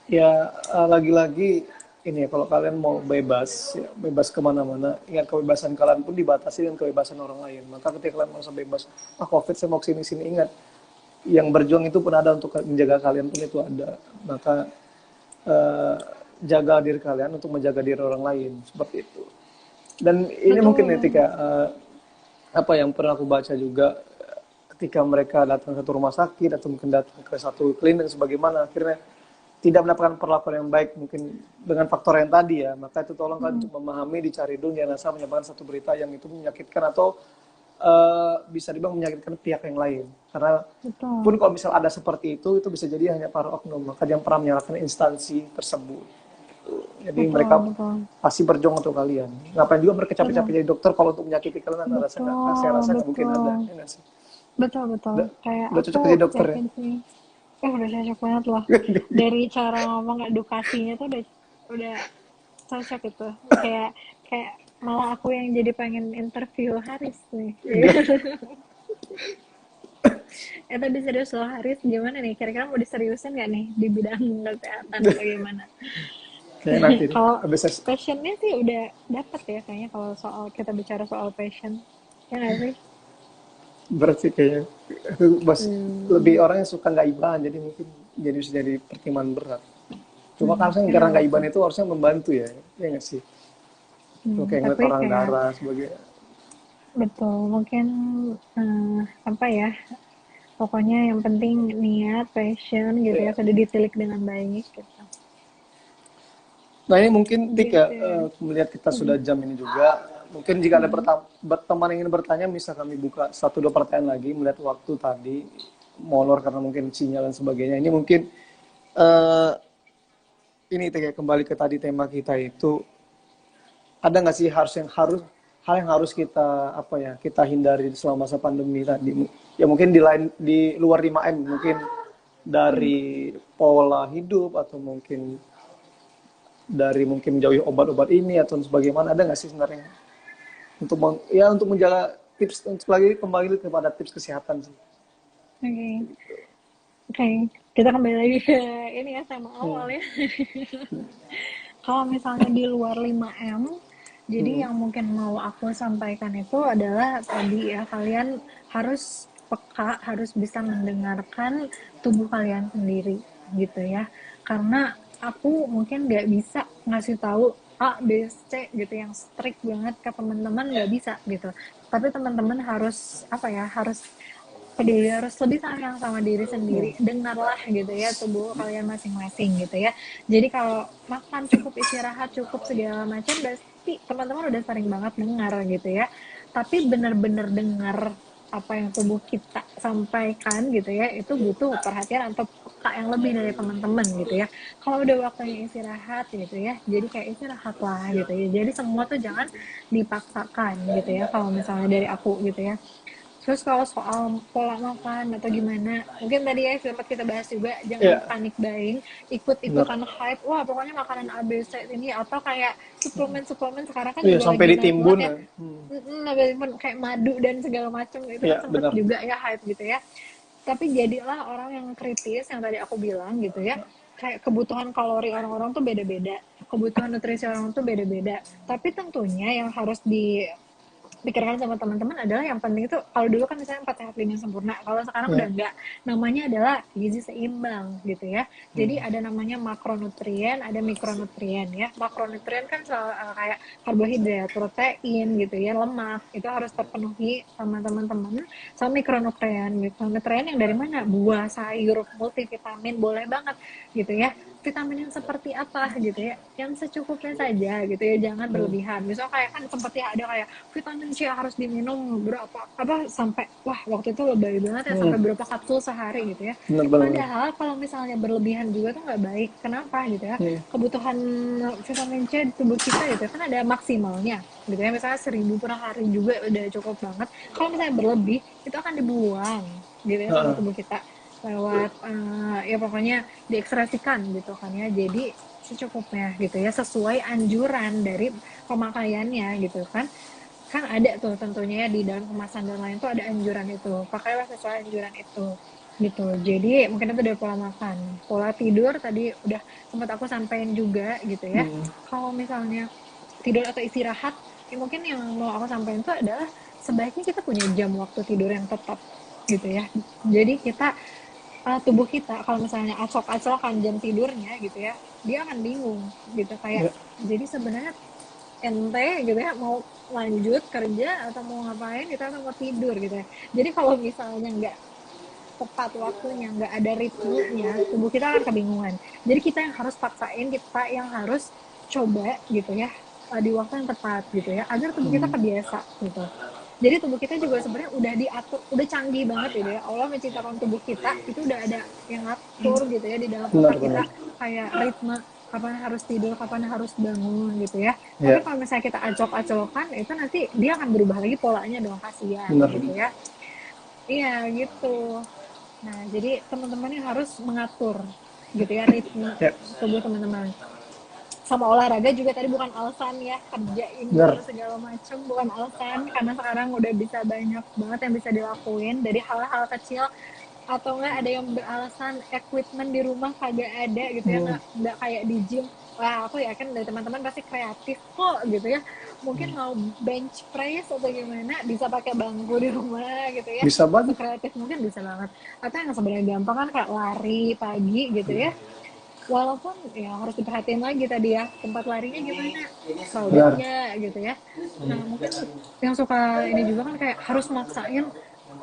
Ya, lagi-lagi ini ya, kalau kalian mau bebas, ya, bebas kemana-mana, ingat kebebasan kalian pun dibatasi dengan kebebasan orang lain. Maka ketika kalian merasa bebas, COVID saya mau kesini-sini, ingat, yang berjuang itu pun ada untuk menjaga kalian pun itu ada. Maka eh, jaga diri kalian untuk menjaga diri orang lain, seperti itu. Dan ini mungkin Betul. ketika apa yang pernah aku baca juga, ketika mereka datang ke satu rumah sakit atau mungkin datang ke satu klinik sebagaimana, akhirnya tidak mendapatkan perlakuan yang baik mungkin dengan faktor yang tadi ya, maka itu tolong kan untuk memahami, dicari dulu, jangan asal menyebarkan satu berita yang itu menyakitkan atau bisa dibilang menyakitkan pihak yang lain, karena pun Betul. kalau misal ada seperti itu bisa jadi hanya para oknum, maka jangan pernah menyalahkan instansi tersebut. Jadi mereka Betul. Betul. pasti berjuang untuk kalian. Ngapain juga mereka capek-capek Betul. jadi dokter kalau untuk menyakiti kalian? Saya Betul. rasa nggak mungkin ada, Betul. ya nggak sih? Betul. Betul. Udah, Kayak udah cocok aku jadi dokter ya. yakin sih. Udah cocok banget loh. Dari cara ngomong edukasinya tuh udah cocok itu. Kayak kayak malah aku yang jadi pengen interview Haris nih. Tadi serius loh Haris, gimana nih? Kira-kira mau diseriusin nggak nih di bidang kesehatan atau gimana? Kayaknya nanti deh. Kalau Habis passionnya sih udah dapat ya kayaknya kalau soal kita bicara soal passion. Ya nggak sih? berat sih kayaknya. Aku lebih Hmm, orang yang suka nggak ibahan, jadi mungkin jadi bisa jadi pertimbangan berat. Cuma kan harusnya ya karena nggak betul. ibahan itu harusnya membantu ya, ya nggak sih? Kalau kayak ngeliat Tapi orang kayak darah sebagai, betul mungkin apa ya? Pokoknya yang penting niat, passion gitu ya, ya. sudah ditilik dengan baik gitu. Nah ini mungkin Tik ya, Gitu ya. melihat kita sudah jam ini juga. Mungkin jika ada teman yang ingin bertanya, bisa kami buka satu dua pertanyaan lagi melihat waktu tadi molor karena mungkin sinyal dan sebagainya. Ini mungkin eh ini Tik ya, kembali ke tadi tema kita itu, ada nggak sih hal yang harus kita apa ya kita hindari selama masa pandemi tadi, ya mungkin di luar 5M, mungkin dari pola hidup atau mungkin dari mungkin menjauhi obat-obat ini atau sebagaimana, ada nggak sih sebenarnya untuk ya untuk menjaga tips, untuk lagi kembali kepada tips kesehatan sih. Oke. Oke, kita kembali lagi ke ini ya tema Hmm. awal ya. Kalau misalnya di luar 5M, Hmm. jadi yang mungkin mau aku sampaikan itu adalah tadi ya, kalian harus peka, harus bisa mendengarkan tubuh kalian sendiri gitu ya. Karena aku mungkin nggak bisa ngasih tahu A, B, C gitu yang strict banget ke teman-teman, nggak bisa gitu. Tapi teman-teman harus apa ya, harus peduli, harus lebih sayang sama diri sendiri, dengarlah gitu ya tubuh kalian masing-masing gitu ya. Jadi kalau makan cukup, istirahat cukup, segala macam, pasti teman-teman udah sering banget dengar gitu ya. Tapi benar-benar dengar apa yang tubuh kita sampaikan gitu ya, itu butuh perhatian atau peka yang lebih dari teman-teman gitu ya. Kalau udah waktunya istirahat gitu ya, jadi kayak istirahat lah gitu ya. Jadi semua tuh jangan dipaksakan gitu ya, kalau misalnya dari aku gitu ya. Terus kalau soal pola makan atau gimana, mungkin tadi ya sempat kita bahas juga, jangan Ya, panik buying, benar. ikut-ikutan hype, wah pokoknya makanan ABC ini, atau kayak suplemen-suplemen sekarang kan Iya, juga sampai lagi naik ditimbun. banget ya. Hmm. Kayak madu dan segala macam itu kan Ya, sempat benar. juga ya hype gitu ya. Tapi jadilah orang yang kritis yang tadi aku bilang gitu ya. Kayak kebutuhan kalori orang-orang tuh beda-beda, kebutuhan nutrisi orang tuh beda-beda. Tapi tentunya yang harus pikirkan sama teman-teman adalah yang penting itu, kalau dulu kan misalnya 4 sehat 5 sempurna, kalau sekarang udah Ya. enggak, namanya adalah gizi seimbang gitu ya. Jadi Hmm. ada namanya makronutrien, ada mikronutrien ya. Makronutrien kan kayak karbohidrat, protein gitu ya, lemak, itu harus terpenuhi sama teman-teman. Sama mikronutrien yang dari mana? Buah, sayur, multivitamin boleh banget gitu ya. vitamin yang seperti apa gitu ya, yang secukupnya saja gitu ya, jangan berlebihan. Misal kayak kan seperti ada kayak vitamin C harus diminum berapa apa sampai wah waktu itu lebay banget ya sampai berapa kapsul sehari gitu ya. Benar-benar. Padahal kalau misalnya berlebihan juga tuh nggak baik. Kenapa gitu ya? Kebutuhan vitamin C di tubuh kita gitu kan ada maksimalnya gitu ya. Misalnya 1000 per hari juga udah cukup banget. Kalau misalnya berlebih itu akan dibuang gitu ya sama tubuh kita lewat ya pokoknya diekstrasikan gitu kan ya. Jadi secukupnya gitu ya, sesuai anjuran dari pemakaiannya gitu kan. Kan ada tuh tentunya ya di dalam kemasan dan lain tuh ada anjuran itu. Pakailah sesuai anjuran itu gitu. Jadi mungkin itu dari pola makan, pola tidur tadi udah sempat aku sampaikan juga gitu ya. Kalau misalnya tidur atau istirahat, ya mungkin yang mau aku sampaikan itu adalah sebaiknya kita punya jam waktu tidur yang tetap gitu ya. Jadi kita tubuh kita kalau misalnya acok-acokan jam tidurnya gitu ya, dia akan bingung gitu kayak. Ya, Jadi sebenarnya ente gitu ya mau lanjut kerja atau mau ngapain gitu atau mau tidur gitu ya. Jadi kalau misalnya nggak tepat waktunya, nggak ada ritmenya, tubuh kita akan kebingungan. Jadi kita yang harus paksain, kita yang harus coba gitu ya di waktu yang tepat gitu ya, agar tubuh kita kebiasa gitu. Jadi tubuh kita juga sebenarnya udah diatur, udah canggih banget gitu ya. Allah menciptakan tubuh kita itu udah ada yang ngatur gitu ya di dalam otak kita, benar-benar. kayak ritme kapan harus tidur, kapan harus bangun gitu ya. Tapi Ya, kalau misalnya kita acok-acokan itu nanti dia akan berubah lagi polanya dong, kasihan benar. gitu ya. Iya gitu. Nah, jadi teman-teman yang harus mengatur gitu ya ritme Ya, tubuh teman-teman. Sama olahraga juga tadi bukan alasan ya, kerja ini benar. segala macam bukan alasan, karena sekarang udah bisa banyak banget yang bisa dilakuin dari hal-hal kecil, atau enggak ada yang beralasan equipment di rumah kagak ada gitu ya, nggak kayak di gym. Wah, aku yakin dari teman-teman pasti kreatif kok gitu ya, mungkin mau bench press atau gimana bisa pakai bangku di rumah gitu ya, Bisa banget. sekreatif mungkin bisa banget. Atau yang sebenarnya gampang kan kayak lari pagi gitu ya, walaupun ya harus diperhatiin lagi tadi ya tempat larinya gimana, crowded Benar. nggak gitu ya. Nah mungkin yang suka ini juga kan kayak harus maksain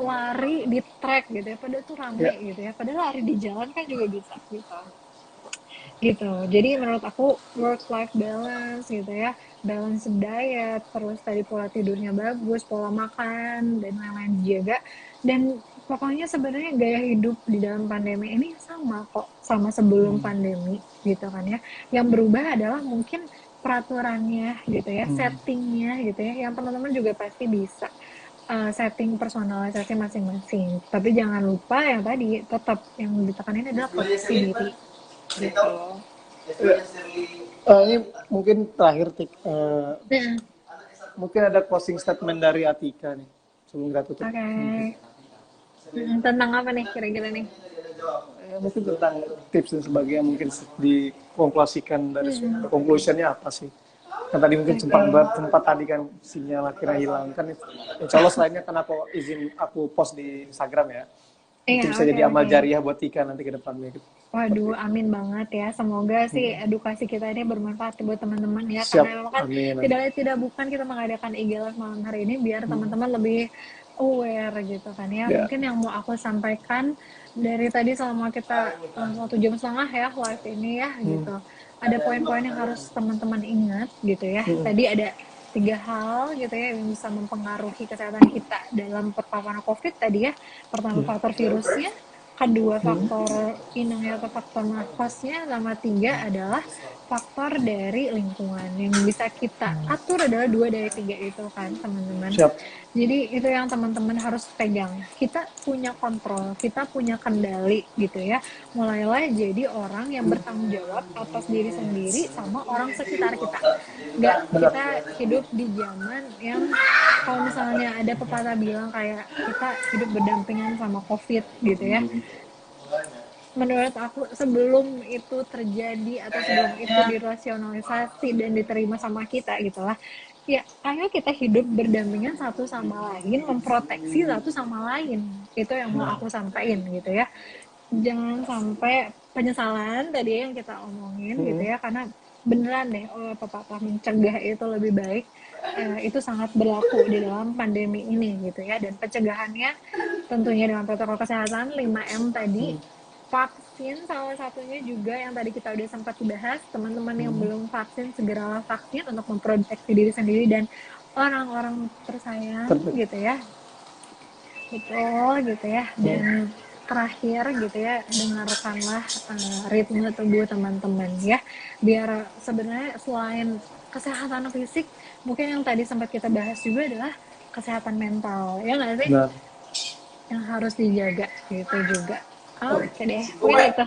lari di track gitu ya, padahal tuh rame Ya, gitu ya, padahal lari di jalan kan juga bisa gitu. Jadi menurut aku work life balance gitu ya, balance diet, terus tadi pola tidurnya bagus, pola makan dan lain-lain juga. Dan pokoknya sebenarnya gaya hidup di dalam pandemi ini sama kok sama sebelum pandemi gitu kan ya. Yang berubah adalah mungkin peraturannya gitu ya, settingnya gitu ya, yang teman-teman juga pasti bisa setting personalisasi masing-masing. Tapi jangan lupa yang tadi tetap yang ditekanin adalah proteksi diri gitu. ya. Ini mungkin terakhir, Tik. Nah, Mungkin ada closing statement dari Atika nih sebelum kita tutup. oke. Tentang apa nih kira-kira nih? Mungkin tentang tips dan sebagainya, mungkin dikonklusikan dari conclusionnya apa sih? Kan tadi mungkin Oke. sempat tadi kan sinyal akhirnya hilang kan. Insya Allah selainnya kan aku post di Instagram ya. Iya, Itu bisa oke, jadi amal oke. jariah buat Tika nanti ke depannya gitu. Waduh, amin banget ya. Semoga sih edukasi kita ini bermanfaat buat teman-teman ya. Siap, Karena memang kan amin, amin. tidak bukan kita mengadakan IG Live malam hari ini biar teman-teman lebih aware gitu kan ya. Ya, Mungkin yang mau aku sampaikan dari tadi selama kita 1,5 jam ya live ini ya gitu. Ada poin-poin yang harus teman-teman ingat gitu ya. Tadi ada 3 hal gitu ya yang bisa mempengaruhi kesehatan kita dalam perpaparan COVID tadi ya. Pertama faktor virusnya, kedua faktor inangnya atau faktor nafasnya, sama 3 adalah faktor dari lingkungan. Yang bisa kita atur adalah 2 dari 3 itu kan teman-teman. siap. Jadi itu yang teman-teman harus pegang. Kita punya kontrol, kita punya kendali gitu ya. Mulailah jadi orang yang bertanggung jawab atas diri sendiri sama orang sekitar kita. Nggak Benar. kita hidup di zaman yang kalau misalnya ada pepatah bilang kayak kita hidup berdampingan sama COVID gitu ya. Menurut aku sebelum itu terjadi atau sebelum itu dirasionalisasi dan diterima sama kita gitulah, ya ayo kita hidup berdampingan satu sama lain, memproteksi satu sama lain. Itu yang mau aku sampaikan gitu ya. Jangan sampai penyesalan tadi yang kita omongin gitu ya, karena beneran deh pepatah mencegah itu lebih baik. Itu sangat berlaku di dalam pandemi ini gitu ya, dan pencegahannya tentunya dengan protokol kesehatan 5M tadi, vaksin salah satunya juga yang tadi kita udah sempat bahas. Teman-teman yang belum vaksin, segeralah vaksin untuk memproteksi diri sendiri dan orang-orang tersayang gitu ya. Betul gitu ya. Dan terakhir gitu ya, dengarkanlah ritme tubuh teman-teman ya. Biar sebenarnya selain kesehatan fisik, mungkin yang tadi sempat kita bahas juga adalah kesehatan mental, ya nggak sih? Nah, Yang harus dijaga gitu juga. Oke deh, mungkin itu.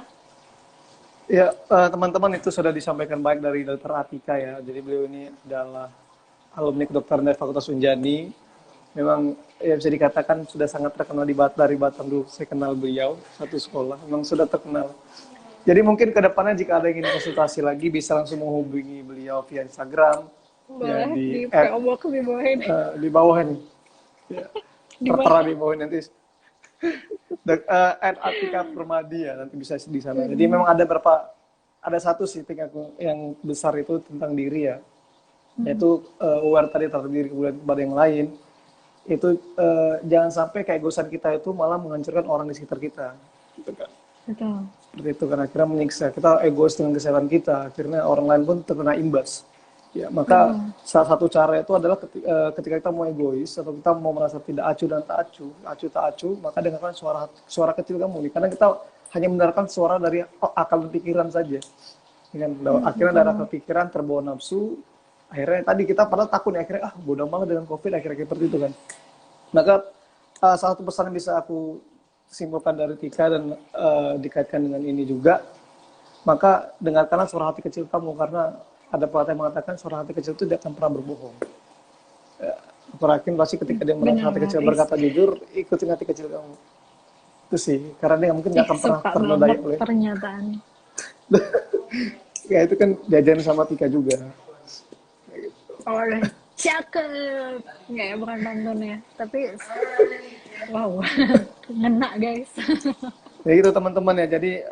ya, teman-teman itu sudah disampaikan baik dari Dokter Atika ya. Jadi beliau ini adalah alumni kedokteran dari Fakultas Unjani. Memang ya bisa dikatakan sudah sangat terkenal dari Batam dulu. Saya kenal beliau satu sekolah, memang sudah terkenal. Jadi mungkin ke depannya jika ada yang ingin konsultasi lagi bisa langsung menghubungi beliau via Instagram ya Boleh di di PO Box di bawah ini. di bawah ini. Ya, Di tertera mana? di bawah ini nanti Atika Permadi ya, nanti bisa di sana. Jadi memang ada satu sih aku yang besar itu tentang diri ya, yaitu aware tadi terhadap diri kemudian kepada yang lain. Itu jangan sampai keegoisan kita itu malah menghancurkan orang di sekitar kita. Gitu kan. Betul. Seperti itu kan akhirnya menyiksa. Kita egois dengan kesehatan kita, akhirnya orang lain pun terkena imbas. Ya, maka salah satu cara itu adalah ketika kita mau egois atau kita mau merasa tidak acuh dan tak acuh, maka dengarkan suara kecil kamu. Karena kita hanya mendengarkan suara dari akal dan pikiran saja. Dengan akhirnya dari akal pikiran terbawa nafsu, akhirnya tadi kita padahal takut ya, akhirnya bodoh banget dengan COVID, akhirnya seperti itu kan. Maka salah satu pesan yang bisa aku simpulkan dari Tika dan dikaitkan dengan ini juga, maka dengarkanlah suara hati kecil kamu, karena ada pepatah yang mengatakan suara hati kecil itu tidak akan pernah berbohong. Ya, aku yakin pasti ketika dia merasa hati kecil berkata jujur, ikutin hati kecil kamu. Itu sih, karena dia mungkin nggak akan pernah ternodai oleh pernyataan. Ya itu kan diajarin sama Tika juga. Oh, cakep. Nggak ya, bukan pantun ya. Tapi, wow, ngena guys. Ya gitu teman-teman ya, jadi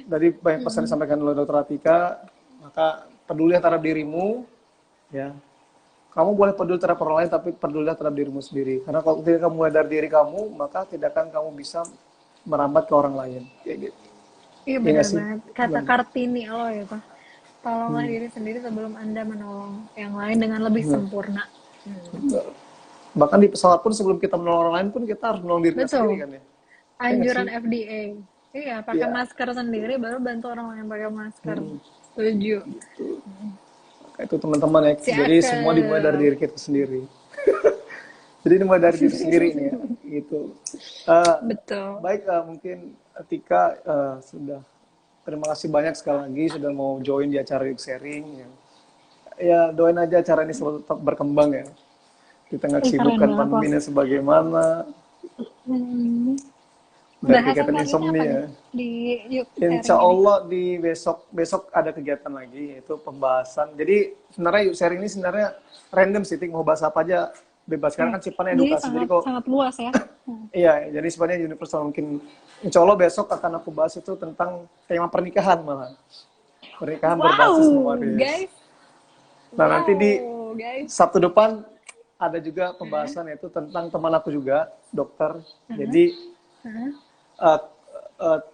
dari banyak pesan disampaikan oleh Dokter Atika, maka peduli terhadap dirimu, ya. Kamu boleh peduli terhadap orang lain, tapi pedulilah terhadap dirimu sendiri. Karena kalau ketika kamu mulai dari diri kamu, maka tidak akan kamu bisa merambat ke orang lain. Kayak gitu. Iya benar banget. Kata Kartini lo ya Pak. Tolonglah diri sendiri sebelum Anda menolong yang lain dengan lebih sempurna. Bahkan di pesawat pun sebelum kita menolong orang lain pun kita harus menolong diri sendiri kan ya. Anjuran FDA. Iya, pakai masker sendiri baru bantu orang lain pakai masker. Setuju. Itu teman-teman ya. Jadi semua dimulai dari diri kita sendiri. Jadi dimulai dari diri sendiri nih ya. Gitu. Betul. Baik, mungkin Tika sudah terima kasih banyak sekali lagi sudah mau join di acara Yuk Sharing. Ya doain aja acara ini selalu tetap berkembang ya. Di tengah kesibukan pandeminya sebagaimana. Dan kegiatan insomnia. Insya Allah di besok ada kegiatan lagi, yaitu pembahasan. Jadi sebenarnya Yuk Sharing ini sebenarnya random sih, mau bahas apa aja bebas. Karena kan sifatnya edukasi. Jadi sangat luas ya. Iya, jadi sebenarnya universal mungkin. Insya Allah besok akan aku bahas itu tentang tema pernikahan malah. Pernikahan berbasis mewaris. Guys. Nah nanti di Sabtu depan ada juga pembahasan yaitu tentang teman aku juga, dokter. Jadi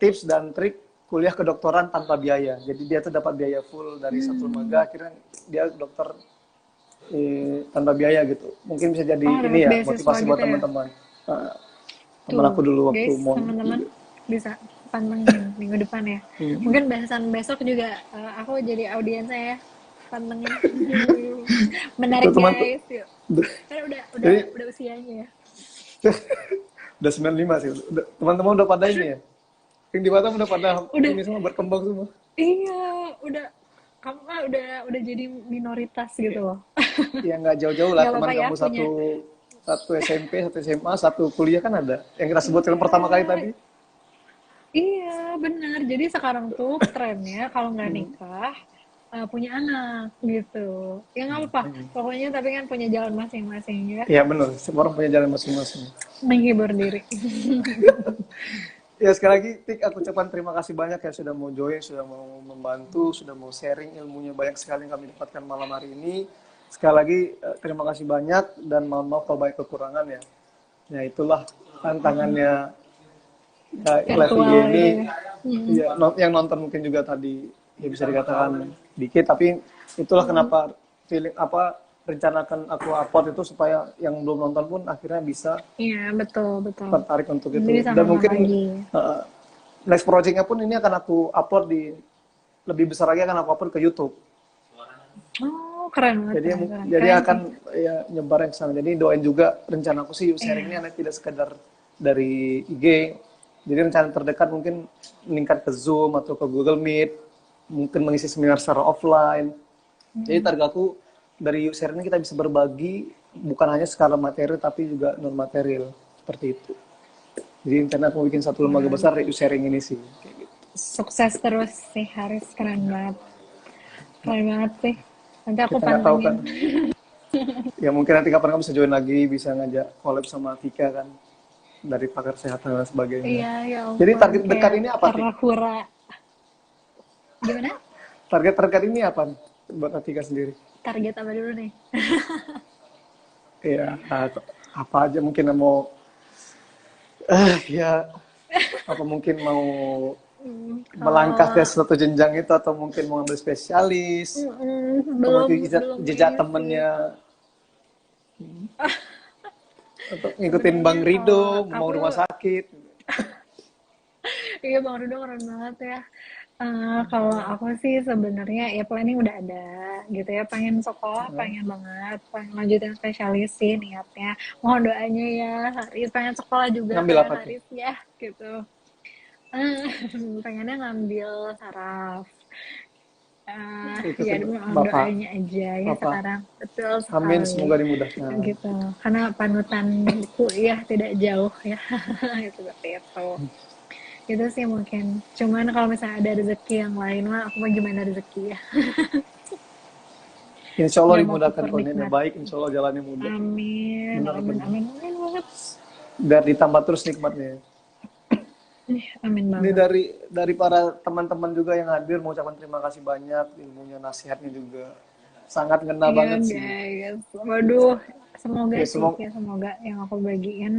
tips dan trik kuliah kedokteran tanpa biaya. Jadi dia tuh dapat biaya full dari satu lembaga, akhirnya dia dokter tanpa biaya gitu. Mungkin bisa jadi ini ya motivasi buat teman-teman. Teman aku dulu waktu mau. Teman-teman bisa pantengin minggu depan ya. Mungkin bahasan besok juga aku jadi audiensnya ya. Pantengin. Menarik guys. Yuk. Karena udah usianya ya. Udah 95 sih. Teman-teman udah pada ini ya. Yang di Batam udah pada ini semua berkembang semua. Iya, kamu kan udah jadi minoritas gitu loh. Ya nggak jauh-jauh lah teman kamu satu SMP, satu SMA, satu kuliah kan ada. Yang kita sebutkan pertama kali tadi. Iya, benar. Jadi sekarang tuh trennya kalau nggak nikah punya anak gitu. Ya nggak apa-apa. Pokoknya tapi kan punya jalan masing-masing ya. Iya benar. Semua orang punya jalan masing-masing. Menghibur diri. Ya sekali lagi Tik, aku ucapkan terima kasih banyak ya sudah mau join, sudah mau membantu, sudah mau sharing ilmunya banyak sekali yang kami dapatkan malam hari ini. Sekali lagi terima kasih banyak dan mohon maaf kalau banyak kekurangan ya. Ya itulah tantangannya live ini. Iya, yang nonton mungkin juga tadi ya bisa dikatakan dikit, tapi itulah kenapa feeling apa rencanakan aku upload itu supaya yang belum nonton pun akhirnya bisa Iya, betul, betul. tertarik untuk Nanti itu. bisa Dan nonton mungkin lagi. next projectnya pun ini akan aku upload di lebih besar lagi, akan aku upload ke YouTube. Oh, keren banget, Jadi keren, keren. jadi Keren akan sih. ya nyebar yang sana. Jadi doain juga rencana aku sih sharing ini Iya. tidak sekedar dari IG. Jadi rencana terdekat mungkin meningkat ke Zoom atau ke Google Meet, mungkin mengisi seminar secara offline. Jadi target aku dari sharing ini kita bisa berbagi bukan hanya skala materi tapi juga non material seperti itu. Jadi rencana aku bikin satu lembaga besar sharing ini sih. Kayak gitu. Sukses terus sih, Haris. Keren banget. Keren banget sih. Nanti aku Kita nggak tahu pantengin. kan. Ya mungkin nanti kapan kamu bisa join lagi, bisa ngajak collab sama Tika kan dari pakar kesehatan dan sebagainya. Iya, ya Jadi ampun. target dekat Kayak ini apa sih? hura-hura. Gimana? Target terdekat ini apa buat Tika sendiri? Target apa dulu nih? Ya apa aja mungkin mau ya apa mungkin mau melangkah ke Kalau suatu jenjang itu atau mungkin mau ambil spesialis atau belum mungkin jejak, belum jejak ini sih. temennya atau ngikutin Bang Sebenarnya kalau Rido mau aku, rumah sakit. iya Bang Rudo keren banget ya. Kalau aku sih sebenarnya ya planning udah ada gitu ya, pengen sekolah pengen banget, pengen lanjutin spesialis sih niatnya. Mohon doanya ya Haris, pengen sekolah juga Ngambil kayak apa tuh? Haris ya gitu. Eh, pengennya ngambil saraf. Itu Ya tuh mohon Bapak, doanya aja ya Bapak. sekarang, betul Amin, sekali semoga dimudahkan. gitu. Karena panutanku ya tidak jauh ya, itu seperti itu. Itu sih mungkin. Cuman kalau misalnya ada rezeki yang lain mah aku mah gimana rezeki ya. Insya Allah Nggak mau dimudahkan kufur kalau niatnya nikmat. baik, insya Allah jalannya mudah. Amin, amin, Benar-benar. amin, amin banget. Biar ditambah terus nikmatnya. Amin Ini banget. dari para teman-teman juga yang hadir, mau ucapkan terima kasih banyak, ilmunya, nasihatnya juga sangat ngena Iya banget sih. guys, waduh, semoga Ya sih semoga ya, semoga yang aku bagiin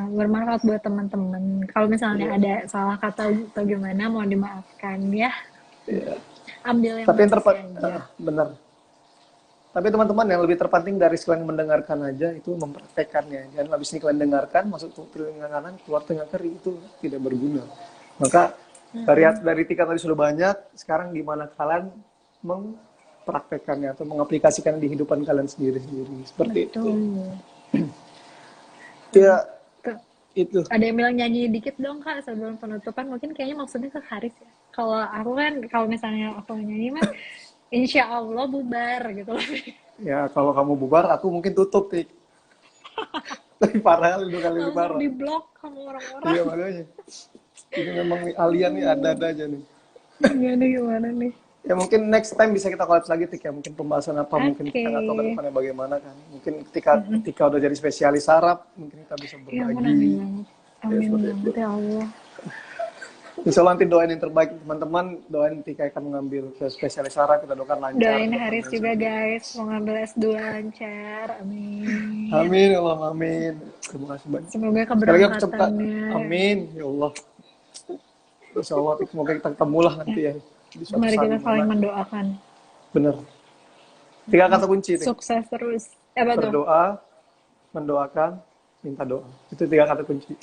bermanfaat buat teman-teman. Kalau misalnya ya, ada salah kata atau gimana, mohon dimaafkan ya. ya. Ambil yang Tapi yang bagusnya aja. benar. Tapi teman-teman yang lebih terpenting dari selain mendengarkan aja itu mempraktekannya. Jangan habis ini kalian dengarkan masuk ke telinga kanan keluar telinga kiri itu tidak berguna. Maka dari tingkat tadi sudah banyak. Sekarang gimana kalian mempraktekannya atau mengaplikasikan di kehidupan kalian sendiri-sendiri seperti itu. Betul. Ya Tuh. itu. Ada yang bilang nyanyi dikit dong kak sebelum penutupan, mungkin kayaknya maksudnya ke Haris ya. Kalau aku kan kalau misalnya aku nyanyi mah insya Allah bubar gitu loh. Ya kalau kamu bubar, aku mungkin tutup nih. Tapi parah dua kali lebih Langsung parah. di blok sama orang-orang. Iya makanya. Ini memang alien nih ada-ada aja nih. Gimana nih? Ya mungkin next time bisa kita collab lagi Tik ya. Mungkin pembahasan apa mungkin Oke. kita nggak tahu ke depannya bagaimana kan. Mungkin ketika udah jadi spesialis saraf mungkin kita bisa Ya ampun, amin berbagi. banget. Ya Amin seperti itu. banget ya Allah. Insya Allah nanti doain yang terbaik teman-teman. Doain Tika akan mengambil ke spesialis saraf. Kita doakan lancar Doain ke Haris depannya. juga guys, mau ngambil S2 lancar. Amin. Amin ya Allah amin. Terima kasih banyak. Semoga Sekali lagi aku cepat. keberangkatannya. Amin ya Allah. Insya Allah semoga kita ketemu lah nanti ya di suatu Mari saat kita saling dimana. mendoakan. Bener. 3 kata kunci nih. Sukses terus. Apa tuh? Berdoa, mendoakan, minta doa. Itu 3 kata kunci.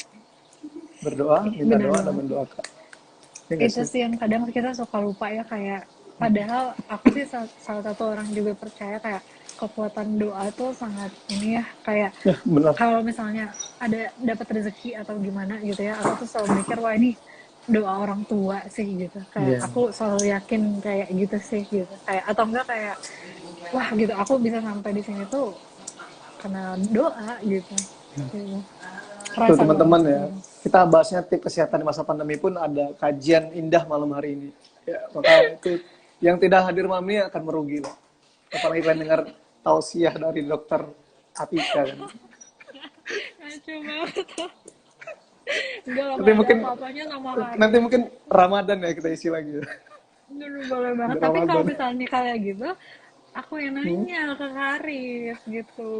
Berdoa, minta Benar doa, dan banget. mendoakan. Ya nggak Itu sih? sih yang kadang kita suka lupa ya, kayak padahal aku sih salah satu orang juga percaya kayak kekuatan doa tuh sangat ini ya, kayak Ya, benar. kalau misalnya ada dapat rezeki atau gimana gitu ya, aku tuh selalu mikir wah ini doa orang tua sih gitu, kayak Iya. aku selalu yakin kayak gitu sih gitu, kayak atau enggak kayak wah gitu aku bisa sampai di sini tuh karena doa gitu. Gitu. Tuh Kerasa banget teman-teman ya. gitu. Kita bahasnya tips kesehatan di masa pandemi pun ada kajian indah malam hari ini. Ya, maka itu yang tidak hadir malam ini akan merugi loh. Apalagi kalian dengar tausiah dari dokter Atika kan. Ngaco banget. Enggak lah, Nanti nggak ada mungkin apa-apanya sama nanti Haris. mungkin Ramadan ya kita isi lagi. Dulu boleh banget. Tapi kalau Ramadan. misalnya kayak gitu, aku yang nanya ke Haris gitu.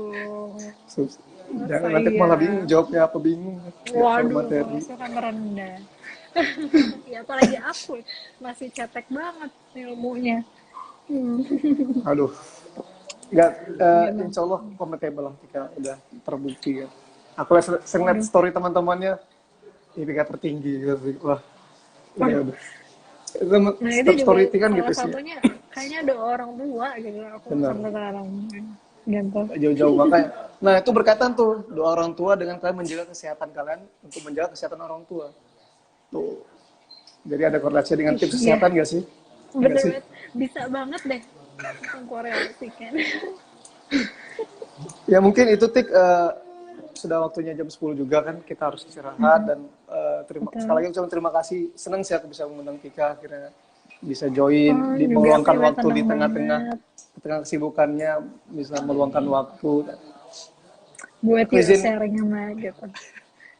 Jangan Masa nanti iya? malah bingung jawabnya apa bingung. Nggak tahu Waduh, materi. masukan merendah. Ya apalagi aku masih cetek banget ilmunya. Hmm. Aduh, nggak, Iya bang. insya Allah kompatibel lah Tika, udah terbukti ya. Aku sering liat Waduh. story teman-temannya, IPK tertinggi gitu. Wah, Waduh. udah. Nah itu Setiap juga story itu kan salah gitu sih ya. satunya kayaknya ada orang tua gitu aku Benar. sampai sekarang gitu. Jauh-jauh makanya. Nah, itu berkaitan tuh doa orang tua dengan kalian menjaga kesehatan kalian untuk menjaga kesehatan orang tua. Tuh. Jadi ada korelasi dengan tips Iya kesehatan gak sih? Enggak bener sih? banget, bisa banget deh mengkorelasikan. Ya mungkin itu Tik, sudah waktunya jam 10 juga kan, kita harus istirahat dan sekali Betul. lagi ucapkan terima kasih. Senang sih aku bisa mengundang Tika akhirnya bisa join, Oh juga aku meluangkan juga waktu di seneng tengah-tengah banget kesibukannya, bisa meluangkan waktu. buat Aku yuk izin sharing sama gitu.